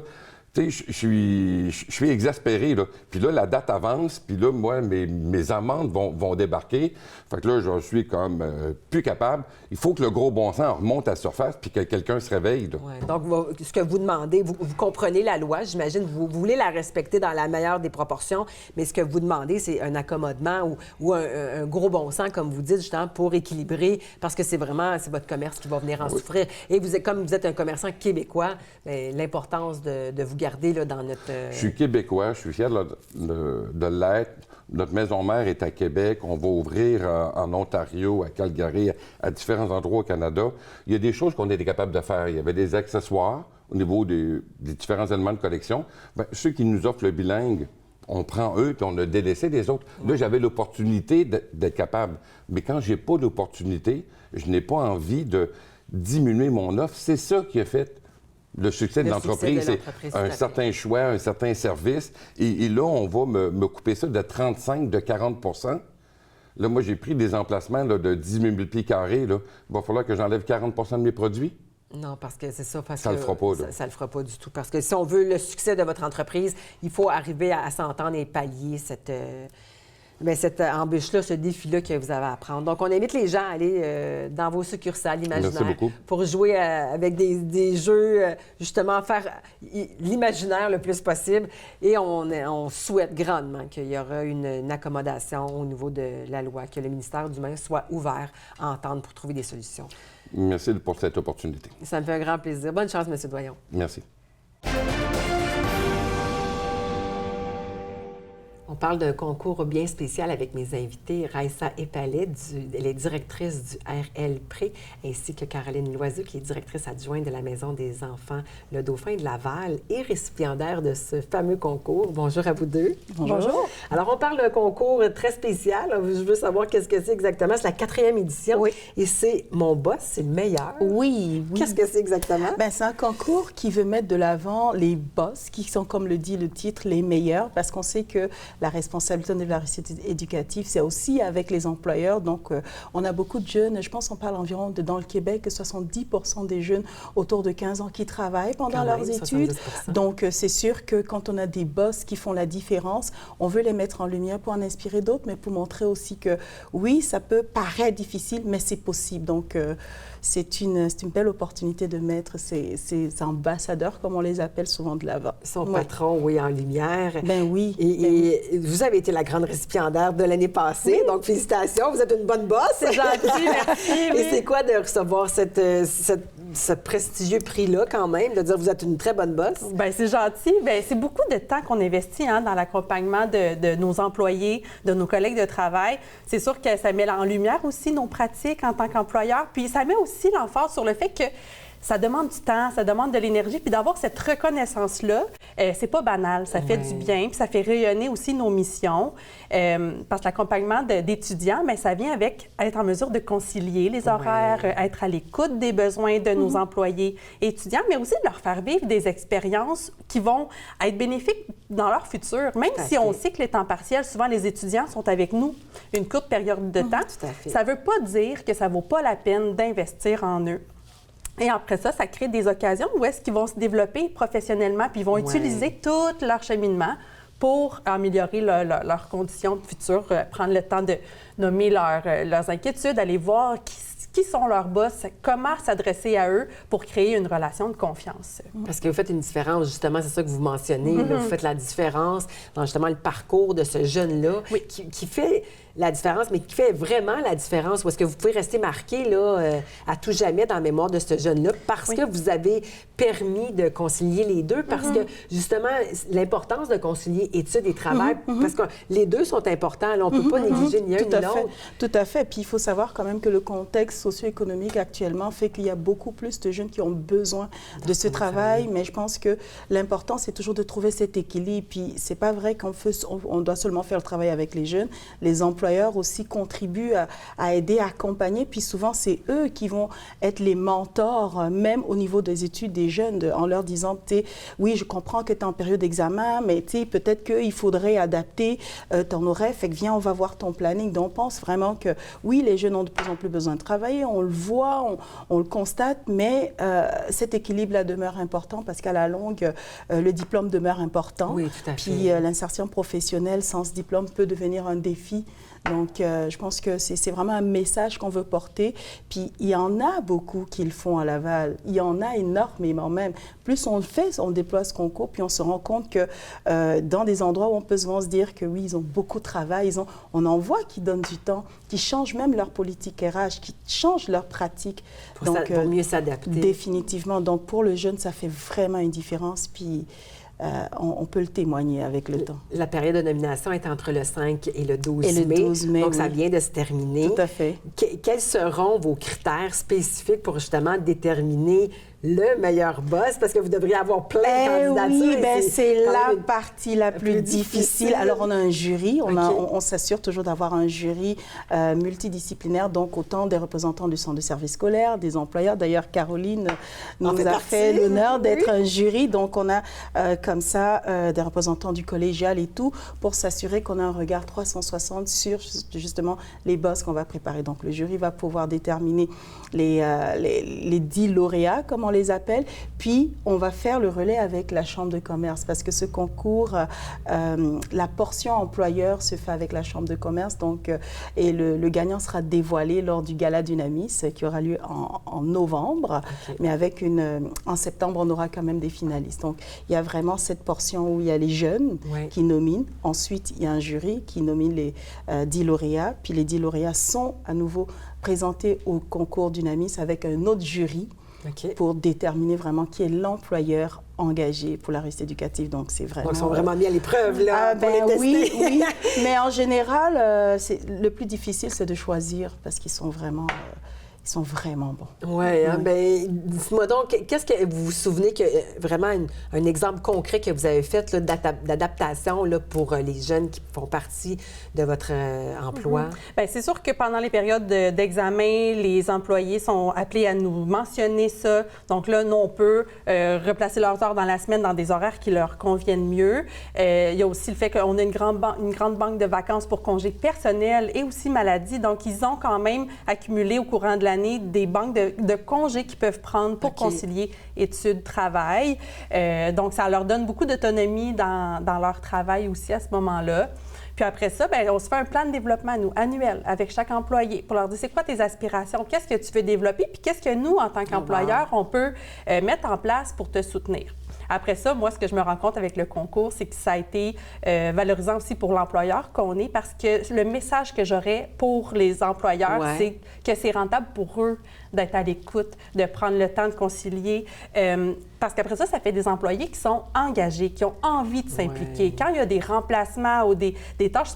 Tu sais, je suis exaspéré, là. Puis là, la date avance, puis là, moi, mes amendes vont débarquer. Fait que là, je suis comme plus capable. Il faut que le gros bon sens remonte à la surface, puis que quelqu'un se réveille, là. Ouais. Donc, ce que vous demandez, vous comprenez la loi, j'imagine, vous voulez la respecter dans la meilleure des proportions, mais ce que vous demandez, c'est un accommodement ou un gros bon sens, comme vous dites, justement, pour équilibrer, parce que c'est votre commerce qui va venir en souffrir. Et comme vous êtes un commerçant québécois, bien, l'importance de vous garder là, dans notre... Je suis québécois, je suis fier de l'être. Notre maison mère est à Québec. On va ouvrir en Ontario, à Calgary, à différents endroits au Canada. Il y a des choses qu'on était capable de faire. Il y avait des accessoires au niveau des différents éléments de collection. Bien, ceux qui nous offrent le bilingue, on prend eux, puis on a délaissé les autres. Là, j'avais l'opportunité d'être capable. Mais quand j'ai pas d'opportunité, je n'ai pas envie de diminuer mon offre. C'est ça qui a fait le succès de l'entreprise. C'est un certain choix, un certain service. Et là, on va me couper ça de 35, de 40 %. Là, moi, j'ai pris des emplacements là, de 10 000 pieds carrés. Là. Il va falloir que j'enlève 40 % de mes produits. Non, parce que c'est ça. Ça le fera pas. Ça le fera pas du tout. Parce que si on veut le succès de votre entreprise, il faut arriver à s'entendre et pallier cette embûche-là, ce défi-là que vous avez à prendre. Donc, on invite les gens à aller dans vos succursales imaginaires pour jouer avec des jeux, justement, faire l'imaginaire le plus possible. Et on souhaite grandement qu'il y aura une accommodation au niveau de la loi, que le ministère du Main soit ouvert à entendre pour trouver des solutions. Merci pour cette opportunité. Ça me fait un grand plaisir. Bonne chance, M. Doyon. Merci. On parle d'un concours bien spécial avec mes invités, Raissa Epalet, elle est directrice du RL Pré, ainsi que Caroline Loiseau, qui est directrice adjointe de la Maison des enfants Le Dauphin de Laval et récipiendaire de ce fameux concours. Bonjour à vous deux. Bonjour. Alors, on parle d'un concours très spécial. Je veux savoir qu'est-ce que c'est exactement. C'est la 4e édition. Oui. Et c'est Mon boss, c'est le meilleur. Oui. Qu'est-ce que c'est exactement? Bien, c'est un concours qui veut mettre de l'avant les boss, qui sont, comme le dit le titre, les meilleurs, parce qu'on sait que la responsabilité de la réussite éducative, c'est aussi avec les employeurs. Donc, on a beaucoup de jeunes, je pense qu'on parle environ, dans le Québec, 70 % des jeunes autour de 15 ans qui travaillent pendant leurs études. 70%. Donc, c'est sûr que quand on a des boss qui font la différence, on veut les mettre en lumière pour en inspirer d'autres, mais pour montrer aussi que, oui, ça peut paraître difficile, mais c'est possible. Donc, c'est une belle opportunité de mettre ces ambassadeurs, comme on les appelle souvent, de l'avant. Son patron, oui, en lumière. Ben oui. Et vous avez été la grande récipiendaire de l'année passée, oui. Donc félicitations, vous êtes une bonne boss. C'est gentil, merci. Et c'est quoi de recevoir ce prestigieux prix-là quand même, de dire vous êtes une très bonne boss? Bien, c'est gentil. Bien, c'est beaucoup de temps qu'on investit dans l'accompagnement de nos employés, de nos collègues de travail. C'est sûr que ça met en lumière aussi nos pratiques en tant qu'employeur, puis ça met aussi l'emphase sur le fait que ça demande du temps, ça demande de l'énergie, puis d'avoir cette reconnaissance-là, c'est pas banal, ça fait du bien, puis ça fait rayonner aussi nos missions, parce que l'accompagnement d'étudiants, bien, ça vient avec être en mesure de concilier les horaires, être à l'écoute des besoins de nos employés et étudiants, mais aussi de leur faire vivre des expériences qui vont être bénéfiques dans leur futur. Même si on sait que les temps partiels, souvent les étudiants sont avec nous une courte période de temps, ça veut pas dire que ça vaut pas la peine d'investir en eux. Et après ça, ça crée des occasions où est-ce qu'ils vont se développer professionnellement, puis ils vont utiliser tout leur cheminement pour améliorer leurs conditions futures, prendre le temps de nommer leurs inquiétudes, aller voir qui sont leurs boss, comment s'adresser à eux pour créer une relation de confiance. Parce que vous faites une différence, justement, c'est ça que vous mentionnez, là, vous faites la différence dans justement le parcours de ce jeune-là qui fait la différence, mais qui fait vraiment la différence, ou est-ce que vous pouvez rester marqué là, à tout jamais dans la mémoire de ce jeune-là parce que vous avez permis de concilier les deux, parce que justement, l'importance de concilier études et travail, parce que les deux sont importants, là, on ne peut pas négliger ni un ni l'autre. Tout à fait. Puis il faut savoir quand même que le contexte socio-économique actuellement fait qu'il y a beaucoup plus de jeunes qui ont besoin de ce travail, mais je pense que l'important, c'est toujours de trouver cet équilibre. Puis c'est pas vrai qu'on doit seulement faire le travail avec les jeunes, les employeurs aussi contribuent à aider, à accompagner, puis souvent c'est eux qui vont être les mentors, même au niveau des études des jeunes, en leur disant, oui, je comprends que tu es en période d'examen, mais peut-être qu'il faudrait adapter ton horaire, fait que viens, on va voir ton planning. Donc on pense vraiment que oui, les jeunes ont de plus en plus besoin de travailler, on le voit, on le constate, mais cet équilibre-là demeure important parce qu'à la longue, le diplôme demeure important. Oui, tout à fait. Puis l'insertion professionnelle sans ce diplôme peut devenir un défi. Donc, je pense que c'est vraiment un message qu'on veut porter. Puis, il y en a beaucoup qui le font à Laval. Il y en a énormément même. Plus on le fait, on déploie ce concours, puis on se rend compte que dans des endroits où on peut souvent se dire que oui, ils ont beaucoup de travail, on en voit qui donnent du temps, qui changent même leur politique RH, qui changent leur pratique. Pour mieux s'adapter. Définitivement. Donc, pour le jeune, ça fait vraiment une différence. Puis, on peut le témoigner avec le temps. La période de nomination est entre le 5 et le 12 mai. Et le 12 mai, donc, ça vient de se terminer. Tout à fait. Quels seront vos critères spécifiques pour justement déterminer le meilleur boss? Parce que vous devriez avoir plein de candidatures. Oui, c'est la partie la plus difficile. Alors, on a un jury. On s'assure toujours d'avoir un jury multidisciplinaire, donc autant des représentants du centre de service scolaire, des employeurs. D'ailleurs, Caroline nous a fait l'honneur d'être un jury. Donc, on a comme ça des représentants du collégial et tout pour s'assurer qu'on a un regard 360 sur justement les boss qu'on va préparer. Donc, le jury va pouvoir déterminer les 10 lauréats, comme on les appelle, puis on va faire le relais avec la Chambre de commerce parce que ce concours, la portion employeur se fait avec la Chambre de commerce, donc, et le gagnant sera dévoilé lors du gala d'Unamis qui aura lieu en novembre, mais en septembre, on aura quand même des finalistes. Donc, il y a vraiment cette portion où il y a les jeunes qui nominent. Ensuite, il y a un jury qui nomine les 10 lauréats, puis les 10 lauréats sont à nouveau présentés au concours d'Unamis avec un autre jury pour déterminer vraiment qui est l'employeur engagé pour la réussite éducative. Donc, c'est vraiment... Donc, ils sont vraiment mis à l'épreuve, là, pour les tester. Oui. Mais en général, le plus difficile, c'est de choisir parce qu'ils sont vraiment... Ils sont vraiment bons. Oui, hein, bien, dites-moi donc, qu'est-ce que vous vous souvenez que vraiment un exemple concret que vous avez fait là, d'adaptation là, pour les jeunes qui font partie de votre emploi? Bien, c'est sûr que pendant les périodes d'examen, les employés sont appelés à nous mentionner ça. Donc là, nous, on peut replacer leurs heures dans la semaine dans des horaires qui leur conviennent mieux. Il y a aussi le fait qu'on a une grande banque de vacances pour congés personnels et aussi maladie. Donc, ils ont quand même accumulé au courant de l'année des banques de congés qu'ils peuvent prendre pour concilier études-travail. Donc, ça leur donne beaucoup d'autonomie dans leur travail aussi à ce moment-là. Puis après ça, bien, on se fait un plan de développement, annuel, avec chaque employé pour leur dire c'est quoi tes aspirations, qu'est-ce que tu veux développer, puis qu'est-ce que nous, en tant qu'employeurs, on peut mettre en place pour te soutenir. Après ça, moi, ce que je me rends compte avec le concours, c'est que ça a été valorisant aussi pour l'employeur qu'on est parce que le message que j'aurais pour les employeurs, c'est que c'est rentable pour eux d'être à l'écoute, de prendre le temps de concilier. Parce qu'après ça, ça fait des employés qui sont engagés, qui ont envie de s'impliquer. Quand il y a des remplacements ou des tâches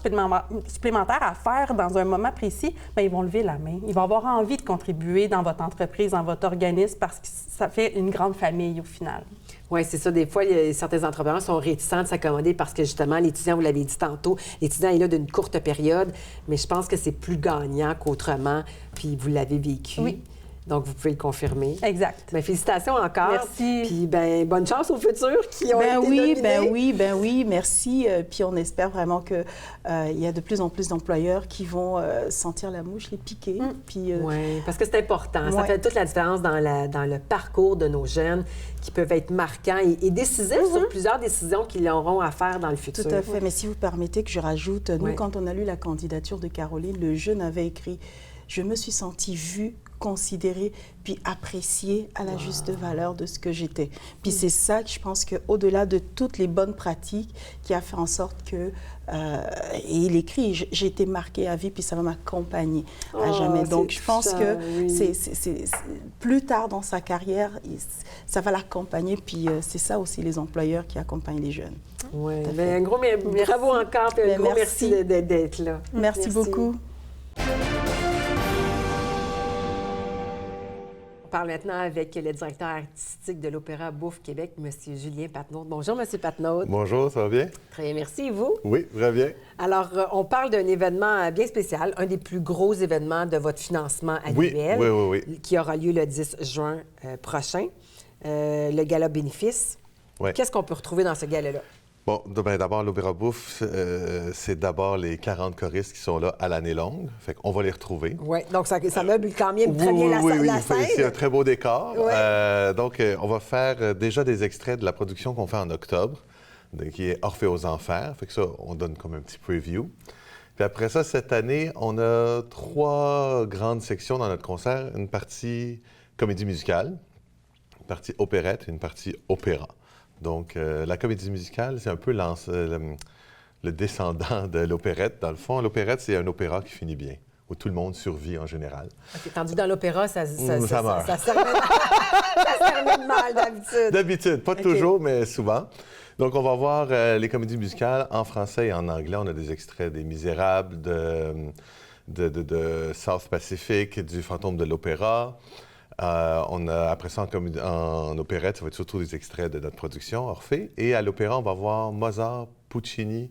supplémentaires à faire dans un moment précis, bien, ils vont lever la main. Ils vont avoir envie de contribuer dans votre entreprise, dans votre organisme, parce que ça fait une grande famille au final. Oui, c'est ça. Des fois, certains entrepreneurs sont réticents de s'accommoder parce que, justement, l'étudiant, vous l'avez dit tantôt, l'étudiant est là d'une courte période, mais je pense que c'est plus gagnant qu'autrement, puis vous l'avez vécu. Oui. Donc, vous pouvez le confirmer. Exact. Bien, félicitations encore. Merci. Puis, bien, bonne chance aux futurs qui ont été nominés. Ben oui, merci. Puis, on espère vraiment qu'il y a de plus en plus d'employeurs qui vont sentir la mouche, les piquer. Oui, parce que c'est important. Ça fait toute la différence dans le parcours de nos jeunes qui peuvent être marquants et décisifs sur plusieurs décisions qu'ils auront à faire dans le futur. Tout à fait. Mais si vous permettez que je rajoute, nous, quand on a lu la candidature de Caroline, le jeune avait écrit je me suis sentie vue, considérée, puis appréciée à la juste valeur de ce que j'étais. Puis c'est ça que je pense qu'au-delà de toutes les bonnes pratiques qui a fait en sorte que, et il écrit, j'ai été marquée à vie, puis ça va m'accompagner à jamais. Donc je pense que c'est plus tard dans sa carrière, ça va l'accompagner, puis c'est ça aussi les employeurs qui accompagnent les jeunes. Oui, un gros bravo encore, puis un gros merci d'être là. Merci beaucoup. On parle maintenant avec le directeur artistique de l'Opéra Bouffe Québec, M. Julien Patenaude. Bonjour, M. Patenaude. Bonjour, ça va bien? Très bien, merci. Et vous? Oui, très bien. Alors, on parle d'un événement bien spécial, un des plus gros événements de votre financement annuel, oui. qui aura lieu le 10 juin prochain, le Gala Bénéfice. Oui. Qu'est-ce qu'on peut retrouver dans ce gala-là? Bon, d'abord, l'Opéra Bouffe, c'est d'abord les 40 choristes qui sont là à l'année longue. Fait qu'on va les retrouver. Oui, donc ça meuble quand même très bien la scène. C'est un très beau décor. Oui. Donc, on va faire déjà des extraits de la production qu'on fait en octobre, qui est Orphée aux Enfers. Fait que ça, on donne comme un petit preview. Puis après ça, cette année, on a 3 grandes sections dans notre concert. Une partie comédie musicale, une partie opérette et une partie opéra. Donc, la comédie musicale, c'est un peu le descendant de l'opérette. Dans le fond, l'opérette, c'est un opéra qui finit bien, où tout le monde survit en général. OK, tandis dans l'opéra, ça meurt. Ça se termine mal d'habitude. D'habitude, pas toujours, mais souvent. Donc, on va voir les comédies musicales en français et en anglais. On a des extraits des Misérables, de South Pacific, du Fantôme de l'Opéra. On a, après ça, en opérette, ça va être surtout des extraits de notre production, Orphée. Et à l'opéra, on va voir Mozart, Puccini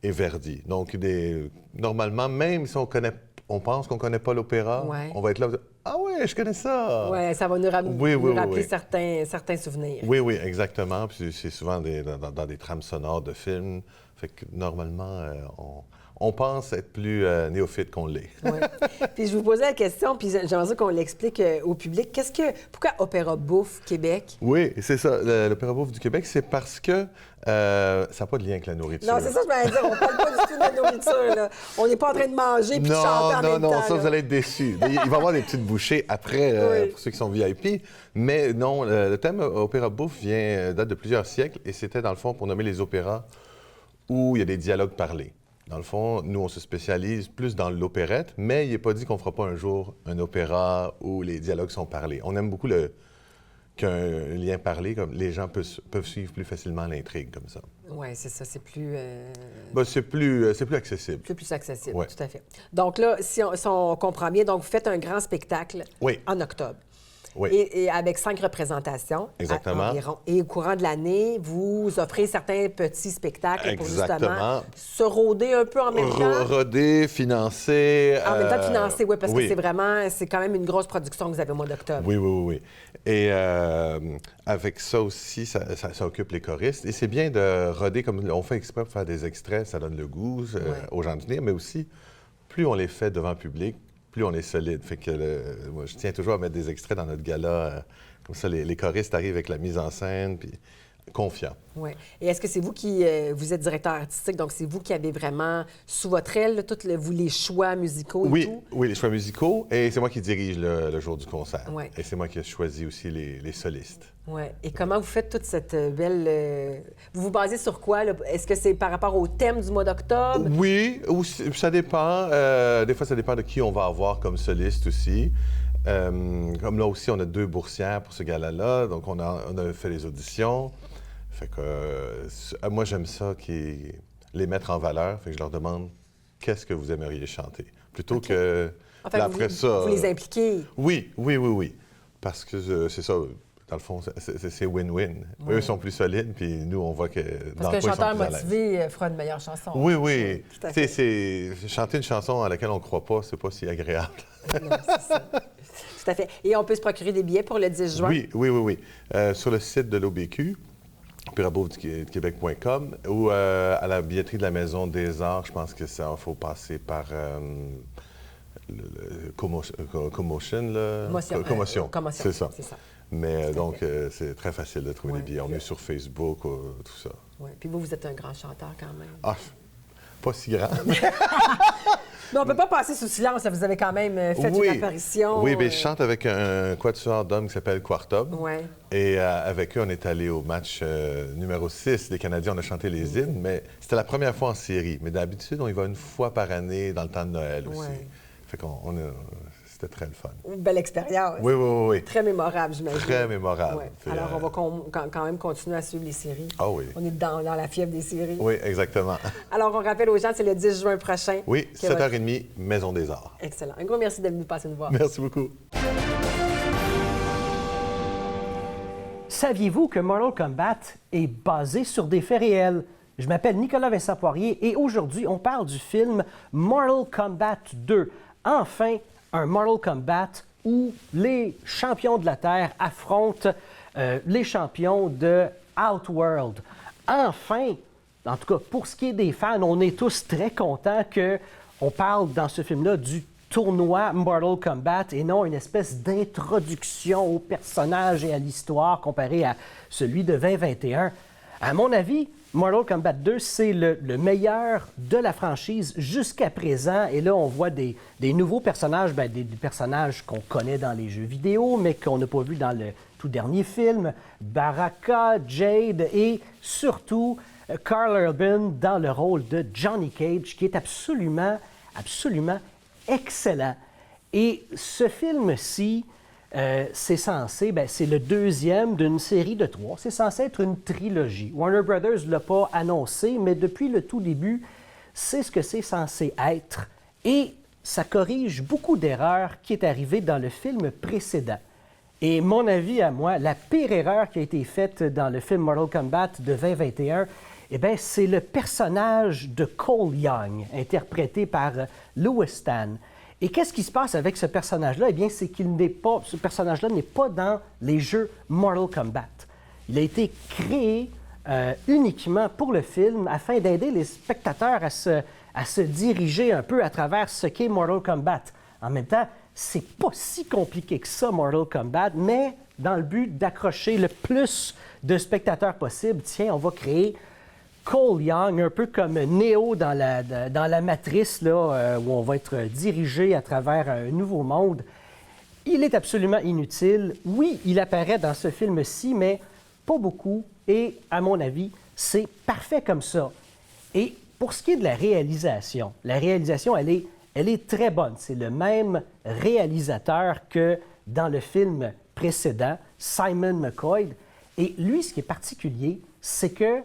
et Verdi. Donc, normalement, même si on pense qu'on ne connaît pas l'opéra, on va être là. Ah oui, je connais ça! Oui, ça va nous rappeler certains souvenirs. Oui, exactement. Puis c'est souvent dans des trames sonores de films. Fait que normalement, on pense être plus néophyte qu'on l'est. Oui. Puis je vous posais la question, puis j'aimerais qu'on l'explique au public. Pourquoi Opéra Bouffe Québec? Oui, c'est ça. L'Opéra Bouffe du Québec, c'est parce que ça n'a pas de lien avec la nourriture. Non, c'est ça que je m'allais dire. On ne parle pas du tout de la nourriture, là. On n'est pas en train de manger puis de chanter en même temps. Non, ça, vous allez être déçus. Il va y avoir des petites bouchées après, pour ceux qui sont VIP. Mais non, le thème Opéra Bouffe date de plusieurs siècles et c'était, dans le fond, pour nommer les opéras où il y a des dialogues parlés. Dans le fond, nous, on se spécialise plus dans l'opérette, mais il n'est pas dit qu'on ne fera pas un jour un opéra où les dialogues sont parlés. On aime beaucoup qu'un lien parlé, comme les gens peuvent suivre plus facilement l'intrigue comme ça. Oui, c'est ça, c'est plus... c'est plus accessible. C'est plus accessible, ouais. Tout à fait. Donc là, si on comprend bien, donc vous faites un grand spectacle en octobre. Oui. Et avec 5 représentations. Exactement. Environ. Et au courant de l'année, vous offrez certains petits spectacles pour justement se rôder un peu en même temps. Roder, financer. En même temps, financer, oui, parce que c'est quand même une grosse production que vous avez au mois d'octobre. Oui. Et avec ça aussi, ça occupe les choristes. Et c'est bien de roder, comme on fait exprès pour faire des extraits, ça donne le goût aux gens de venir, mais aussi, plus on les fait devant le public, plus on est solide. Fait que moi, je tiens toujours à mettre des extraits dans notre gala. Comme ça, les choristes arrivent avec la mise en scène, puis confiants. Oui. Et est-ce que c'est vous qui... vous êtes directeur artistique, donc c'est vous qui avez vraiment sous votre aile vous les choix musicaux et tout? Oui, les choix musicaux. Et c'est moi qui dirige le jour du concert. Oui. Et c'est moi qui ai choisi aussi les solistes. Oui. Et comment vous faites toute cette belle... Vous vous basez sur quoi, là? Est-ce que c'est par rapport au thème du mois d'octobre? Oui, ça dépend. Des fois, ça dépend de qui on va avoir comme soliste aussi. Comme là aussi, on a 2 boursières pour ce gala-là. Donc, on a fait les auditions. Fait que moi, j'aime ça, les mettre en valeur. Fait que je leur demande qu'est-ce que vous aimeriez chanter. Plutôt que... Enfin, après ça... Vous les impliquez? Oui. Parce que c'est ça... Dans le fond, c'est win-win. Oui. Eux sont plus solides, puis nous, on voit que... Parce qu'un chanteur motivé fera une meilleure chanson. Oui. C'est chanter une chanson à laquelle on ne croit pas, c'est pas si agréable. Non, c'est ça. Tout à fait. Et on peut se procurer des billets pour le 10 juin? Oui. Sur le site de l'OBQ, opérabouffe-québec.com, ou à la billetterie de la Maison des Arts, je pense que ça, il faut passer par... Commotion, c'est ça. Mais donc, c'est très facile de trouver des billets. On est sur Facebook, tout ça. Oui. Puis vous êtes un grand chanteur quand même. Ah, pas si grand. Mais on ne peut pas passer sous silence. Vous avez quand même fait une apparition. Oui, mais je chante avec un quatuor d'hommes qui s'appelle Quartob. Ouais. Et avec eux, on est allé au match numéro 6 des Canadiens. On a chanté les hymnes, mais c'était la première fois en série. Mais d'habitude, on y va une fois par année dans le temps de Noël aussi. Fait qu'on c'était très le fun. Une belle expérience. Oui. Très mémorable, j'imagine. Très mémorable. Ouais. Alors, on va quand même continuer à suivre les séries. Ah oui. On est dans la fièvre des séries. Oui, exactement. Alors, on rappelle aux gens, c'est le 10 juin prochain. Oui, 7h30, Maison des Arts. Excellent. Un gros merci d'être venu passer nous voir. Merci beaucoup. Saviez-vous que Mortal Kombat est basé sur des faits réels? Je m'appelle Nicolas Vincent Poirier et aujourd'hui, on parle du film Mortal Kombat 2. Enfin, un Mortal Kombat où les champions de la Terre affrontent les champions de Outworld. Enfin, en tout cas, pour ce qui est des fans, on est tous très contents qu'on parle dans ce film-là du tournoi Mortal Kombat et non une espèce d'introduction au personnage et à l'histoire comparé à celui de 2021. À mon avis, Mortal Kombat 2, c'est le meilleur de la franchise jusqu'à présent. Et là, on voit des nouveaux personnages, des personnages qu'on connaît dans les jeux vidéo, mais qu'on n'a pas vu dans le tout dernier film. Baraka, Jade et surtout Karl Urban dans le rôle de Johnny Cage, qui est absolument excellent. Et ce film-ci, c'est censé, c'est le deuxième d'une série de 3. C'est censé être une trilogie. Warner Brothers ne l'a pas annoncé, mais depuis le tout début, c'est ce que c'est censé être. Et ça corrige beaucoup d'erreurs qui est arrivées dans le film précédent. Et mon avis à moi, la pire erreur qui a été faite dans le film Mortal Kombat de 2021, c'est le personnage de Cole Young, interprété par Louis Tan. Et qu'est-ce qui se passe avec ce personnage-là? C'est ce personnage-là n'est pas dans les jeux Mortal Kombat. Il a été créé uniquement pour le film afin d'aider les spectateurs à se diriger un peu à travers ce qu'est Mortal Kombat. En même temps, c'est pas si compliqué que ça, Mortal Kombat, mais dans le but d'accrocher le plus de spectateurs possible, tiens, on va créer Cole Young, un peu comme Neo dans la Matrice, là, où on va être dirigé à travers un nouveau monde. Il est absolument inutile. Oui, il apparaît dans ce film-ci, mais pas beaucoup. Et à mon avis, c'est parfait comme ça. Et pour ce qui est de la réalisation, elle est très bonne. C'est le même réalisateur que dans le film précédent, Simon McQuoid. Et lui, ce qui est particulier, c'est que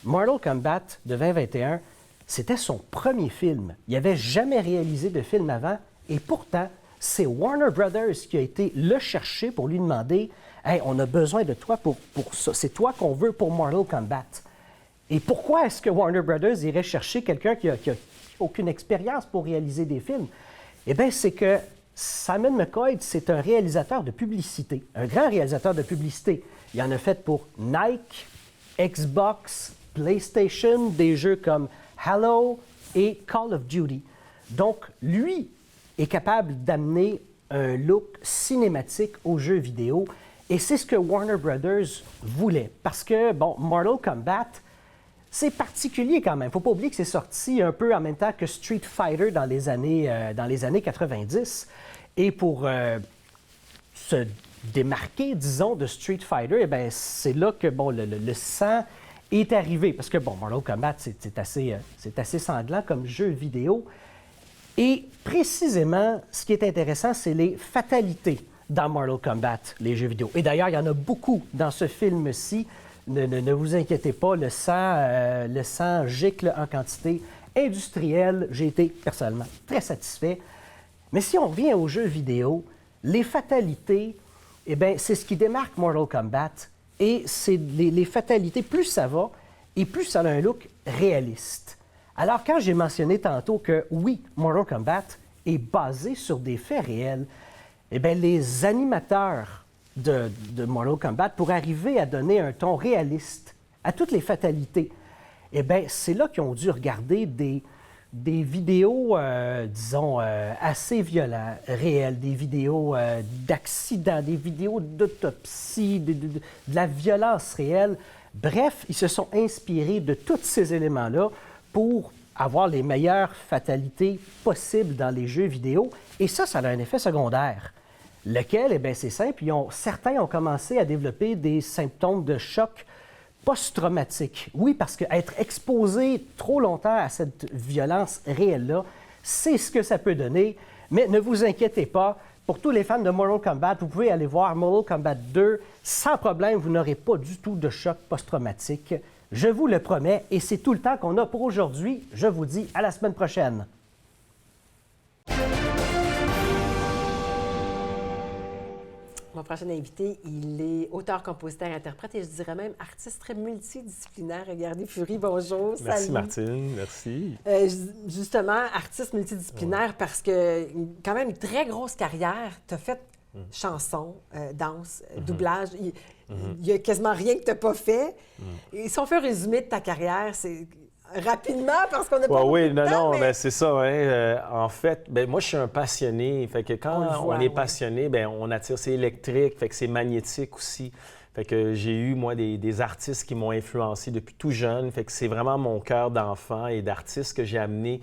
Mortal Kombat de 2021, c'était son premier film. Il n'avait jamais réalisé de film avant et pourtant, c'est Warner Brothers qui a été le chercher pour lui demander « Hey, on a besoin de toi pour ça. C'est toi qu'on veut pour Mortal Kombat. » Et pourquoi est-ce que Warner Brothers irait chercher quelqu'un qui a aucune expérience pour réaliser des films? C'est que Simon McQuoid, c'est un réalisateur de publicité, un grand réalisateur de publicité. Il en a fait pour Nike, Xbox, PlayStation, des jeux comme Halo et Call of Duty. Donc, lui est capable d'amener un look cinématique aux jeux vidéo et c'est ce que Warner Brothers voulait. Parce que, Mortal Kombat, c'est particulier quand même. Il ne faut pas oublier que c'est sorti un peu en même temps que Street Fighter dans les années 90. Et pour se démarquer, disons, de Street Fighter, c'est là que le sang est arrivé. Parce que, Mortal Kombat, c'est assez sanglant comme jeu vidéo. Et précisément, ce qui est intéressant, c'est les fatalités dans Mortal Kombat, les jeux vidéo. Et d'ailleurs, il y en a beaucoup dans ce film-ci. Ne vous inquiétez pas, le sang gicle en quantité industrielle. J'ai été personnellement très satisfait. Mais si on revient aux jeux vidéo, les fatalités, c'est ce qui démarque Mortal Kombat. Et c'est les fatalités, plus ça va, et plus ça a un look réaliste. Alors, quand j'ai mentionné tantôt que, oui, Mortal Kombat est basé sur des faits réels, les animateurs de Mortal Kombat, pour arriver à donner un ton réaliste à toutes les fatalités, c'est là qu'ils ont dû regarder des vidéos, disons, assez violentes, réelles, des vidéos d'accidents, des vidéos d'autopsie, de la violence réelle. Bref, ils se sont inspirés de tous ces éléments-là pour avoir les meilleures fatalités possibles dans les jeux vidéo. Et ça a un effet secondaire. Lequel? Eh bien, c'est simple. Certains ont commencé à développer des symptômes de choc post-traumatique. Oui, parce qu'être exposé trop longtemps à cette violence réelle-là, c'est ce que ça peut donner. Mais ne vous inquiétez pas, pour tous les fans de Mortal Kombat, vous pouvez aller voir Mortal Kombat 2. Sans problème, vous n'aurez pas du tout de choc post-traumatique. Je vous le promets, et c'est tout le temps qu'on a pour aujourd'hui. Je vous dis à la semaine prochaine. Mon prochain invité, il est auteur, compositeur, interprète et je dirais même artiste très multidisciplinaire. Regardez Fury, bonjour. Merci salut. Martine, merci. Justement, artiste multidisciplinaire parce que quand même une très grosse carrière. Tu as fait chanson, danse, doublage. Il y a quasiment rien que tu n'as pas fait. Et si on fait un résumé de ta carrière, c'est... Rapidement, parce qu'on n'a pas beaucoup de temps, mais... ben, c'est ça. Hein. En fait, ben, moi, je suis un passionné. Fait que quand on est passionné, ben, on attire. C'est électrique, fait que c'est magnétique aussi. Fait que j'ai eu, moi, des artistes qui m'ont influencé depuis tout jeune. Fait que c'est vraiment mon cœur d'enfant et d'artiste que j'ai amené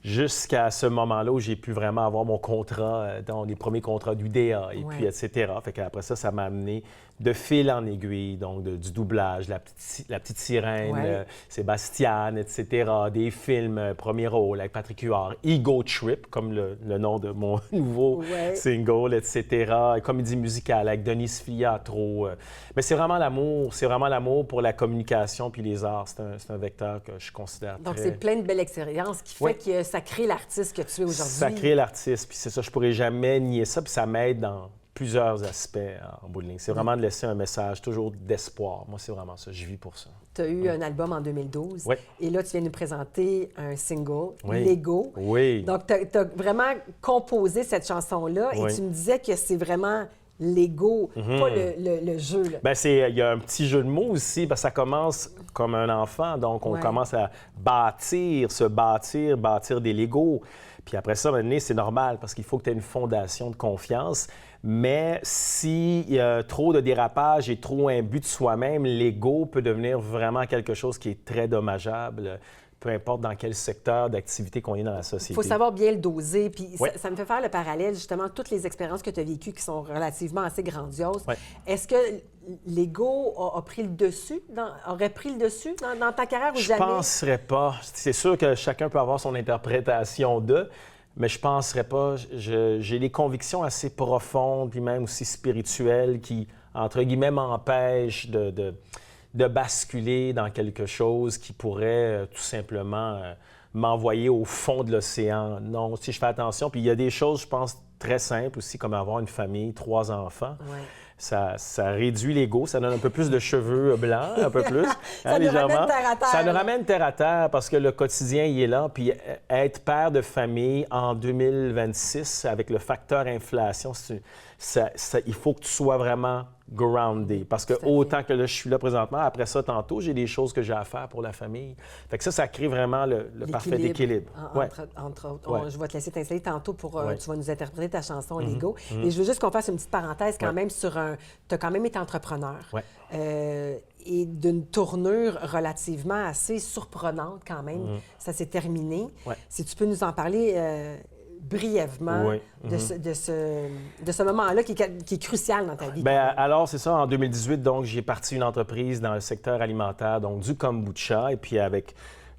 jusqu'à ce moment-là où j'ai pu vraiment avoir mon contrat, dans les premiers contrats d'UDA, et puis etc. Fait qu'après ça, ça m'a amené de fil en aiguille, donc du doublage, la petite sirène, Sébastien, etc., des films, premier rôle avec Patrick Huard, Ego Trip, comme le nom de mon nouveau single, etc., comédie musicale avec Denise Filiatro. Mais c'est vraiment l'amour pour la communication puis les arts. C'est un vecteur que je considère Donc, c'est plein de belles expériences qui fait que ça crée l'artiste que tu es aujourd'hui. Ça crée l'artiste, puis c'est ça, je pourrais jamais nier ça, puis ça m'aide dans plusieurs aspects en bout de ligne. C'est vraiment de laisser un message toujours d'espoir. Moi, c'est vraiment ça. Je vis pour ça. Tu as eu un album en 2012. Et là, tu viens nous présenter un single, Lego. Donc, tu as vraiment composé cette chanson-là et tu me disais que c'est vraiment Lego, pas le jeu. Là. Il y a un petit jeu de mots aussi, parce que ça commence comme un enfant. Donc, on commence à bâtir des Legos. Puis après ça, maintenant, c'est normal, parce qu'il faut que tu aies une fondation de confiance. Mais s'il y a trop de dérapage et trop un but de soi-même, l'ego peut devenir vraiment quelque chose qui est très dommageable, peu importe dans quel secteur d'activité qu'on est dans la société. Il faut savoir bien le doser. Puis ça me fait faire le parallèle, justement, toutes les expériences que tu as vécues qui sont relativement assez grandioses. Est-ce que l'ego aurait pris le dessus dans ta carrière ou jamais? Je ne penserais pas. C'est sûr que chacun peut avoir son interprétation d'eux. Mais je ne penserais pas. J'ai des convictions assez profondes, puis même aussi spirituelles, qui, entre guillemets, m'empêchent de basculer dans quelque chose qui pourrait tout simplement m'envoyer au fond de l'océan. Non, si je fais attention. Puis il y a des choses, je pense, très simples aussi, comme avoir une famille, 3 enfants. Ça réduit l'ego, ça donne un peu plus de cheveux blancs, un peu plus, légèrement. Ça nous ramène terre à terre parce que le quotidien, il est là. Puis être père de famille en 2026, avec le facteur inflation, il faut que tu sois vraiment groundé. Parce que autant que là, je suis là présentement, après ça, tantôt, j'ai des choses que j'ai à faire pour la famille. Fait que ça crée vraiment le parfait équilibre. Entre autres. Je vais te laisser t'installer tantôt pour... tu vas nous interpréter ta chanson Lego. Et je veux juste qu'on fasse une petite parenthèse quand même sur un... Tu as quand même été entrepreneur. Et d'une tournure relativement assez surprenante quand même. Ça s'est terminé. Si tu peux nous en parler... brièvement de ce moment-là qui est crucial dans ta vie. Alors, c'est ça, en 2018, donc, j'ai parti une entreprise dans le secteur alimentaire, donc du kombucha, et puis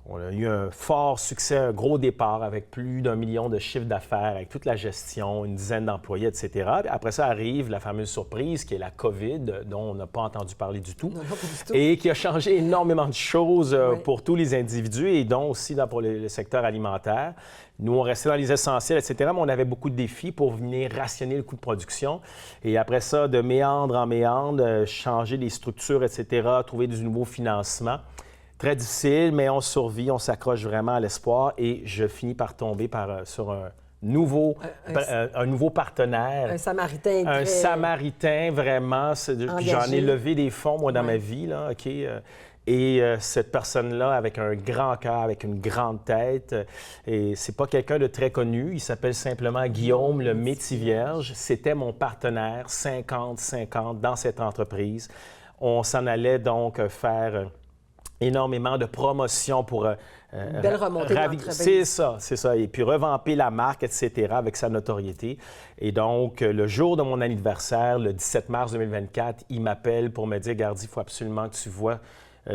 on a eu un fort succès, un gros départ avec plus d'1 million de chiffre d'affaires, avec toute la gestion, une dizaine d'employés, etc. Après ça arrive la fameuse surprise qui est la COVID, dont on n'a pas entendu parler du tout, et qui a changé énormément de choses pour tous les individus et dont aussi pour le secteur alimentaire. Nous, on restait dans les essentiels, etc., mais on avait beaucoup de défis pour venir rationner le coût de production. Et après ça, de méandre en méandre, changer les structures, etc., trouver du nouveau financement. Très difficile, mais on survit, on s'accroche vraiment à l'espoir et je finis par tomber sur un nouveau partenaire. Un Samaritain. Un Samaritain, vraiment. J'en ai levé des fonds, moi, dans ma vie, là, OK? Et cette personne-là, avec un grand cœur, avec une grande tête, et c'est pas quelqu'un de très connu, il s'appelle simplement Guillaume le Métivierge. C'était mon partenaire 50-50 dans cette entreprise. On s'en allait donc faire énormément de promotions pour belle remontée c'est ça. Et puis revamper la marque, etc., avec sa notoriété. Et donc, le jour de mon anniversaire, le 17 mars 2024, il m'appelle pour me dire, Gardy, il faut absolument que tu vois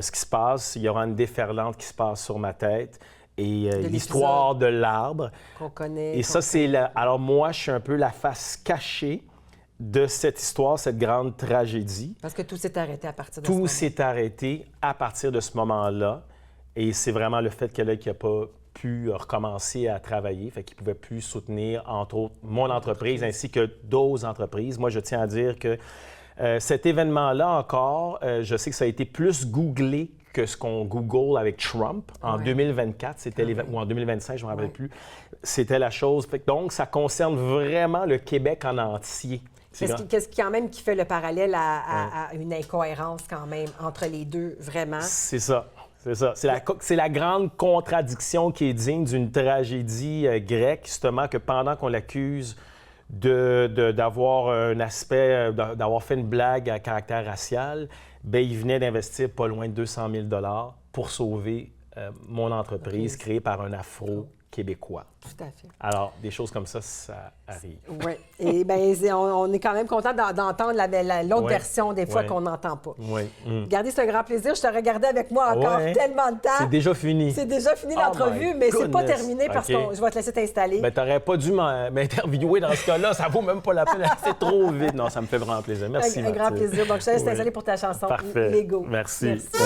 ce qui se passe. Il y aura une déferlante qui se passe sur ma tête. Et l'histoire de l'arbre. Qu'on connaît. Et ça, c'est... Alors moi, je suis un peu la face cachée de cette histoire, cette grande tragédie. Parce que tout s'est arrêté à partir de ce moment. Tout s'est arrêté à partir de ce moment-là. Et c'est vraiment le fait qu'elle n'a pas pu recommencer à travailler, fait qu'il ne pouvait plus soutenir, entre autres, mon entreprise ainsi que d'autres entreprises. Moi, je tiens à dire que cet événement-là encore, je sais que ça a été plus googlé que ce qu'on Google avec Trump en 2024, ou en 2025, je ne me rappelle plus. C'était la chose. Donc, ça concerne vraiment le Québec en entier. Qu'est-ce qui, quand même, qui fait le parallèle à une incohérence, quand même, entre les deux, vraiment? C'est ça. C'est la grande contradiction qui est digne d'une tragédie grecque, justement, que pendant qu'on l'accuse d'avoir un aspect, d'avoir fait une blague à caractère racial, bien, il venait d'investir pas loin de 200 000 $ pour sauver mon entreprise créée par un Afro-Québécois. Tout à fait. Alors, des choses comme ça arrive. Oui. Et bien, on est quand même content d'entendre l'autre version des fois qu'on n'entend pas. Oui. Gardy, c'est un grand plaisir. Je te regardais avec moi encore tellement de temps. C'est déjà fini. C'est déjà fini l'entrevue, mais c'est pas terminé parce que je vais te laisser t'installer. Mais t'aurais pas dû m'interviewer dans ce cas-là. Ça vaut même pas la peine. C'est trop vite. Non, ça me fait vraiment plaisir. Merci, Un grand plaisir. Donc, je te laisse t'installer pour ta chanson. Parfait. Lego. Merci beaucoup.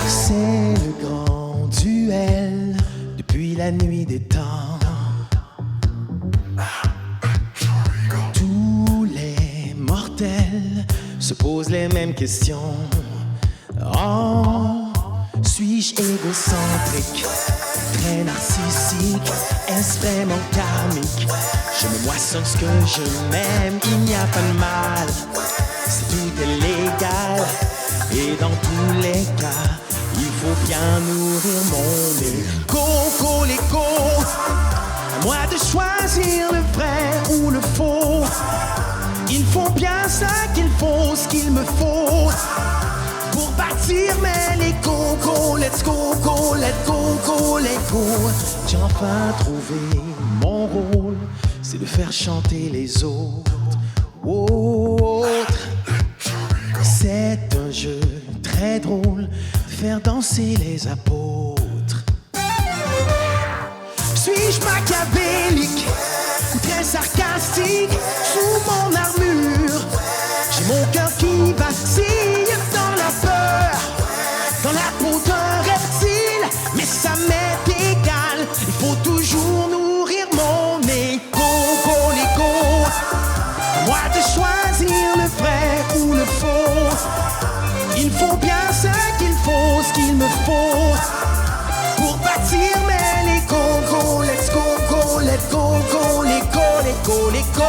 C'est le grand duel depuis la nuit des temps. Tous les mortels se posent les mêmes questions. Oh, suis-je égocentrique, très narcissique, est-ce vraiment karmique? Je me moissonne ce que je m'aime, il n'y a pas de mal, c'est tout est légal. Et dans tous les cas, il faut bien nourrir mon égo, l'égo. À moi de choisir le vrai ou le faux. Il faut bien ce qu'il faut, ce qu'il me faut. Pour bâtir mes Lego, let's go, let's go, let's go. J'ai enfin trouvé mon rôle, c'est de faire chanter les autres. C'est un jeu très drôle, faire danser les apôtres. Suis-je machiavélique ou très sarcastique sous mon armure? J'ai mon cœur qui vacille dans la peur, dans la peau d'un reptile, mais ça m'est égal. Il faut toujours nourrir mon égo, l'égo. À moi de choisir le vrai ou le faux. Il faut bien ce qu'il faut, ce qu'il me faut. Pour bâtir mes Lego, let's go, let's go, l'égo, l'égo.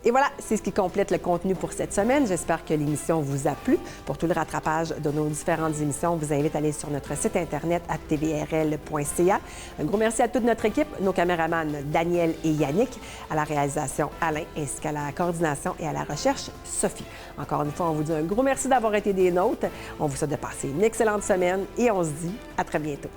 Et voilà, c'est ce qui complète le contenu pour cette semaine. J'espère que l'émission vous a plu. Pour tout le rattrapage de nos différentes émissions, on vous invite à aller sur notre site Internet à tvrl.ca. Un gros merci à toute notre équipe, nos caméramans Daniel et Yannick, à la réalisation Alain, ainsi qu'à la coordination et à la recherche Sophie. Encore une fois, on vous dit un gros merci d'avoir été des nôtres. On vous souhaite de passer une excellente semaine et on se dit à très bientôt.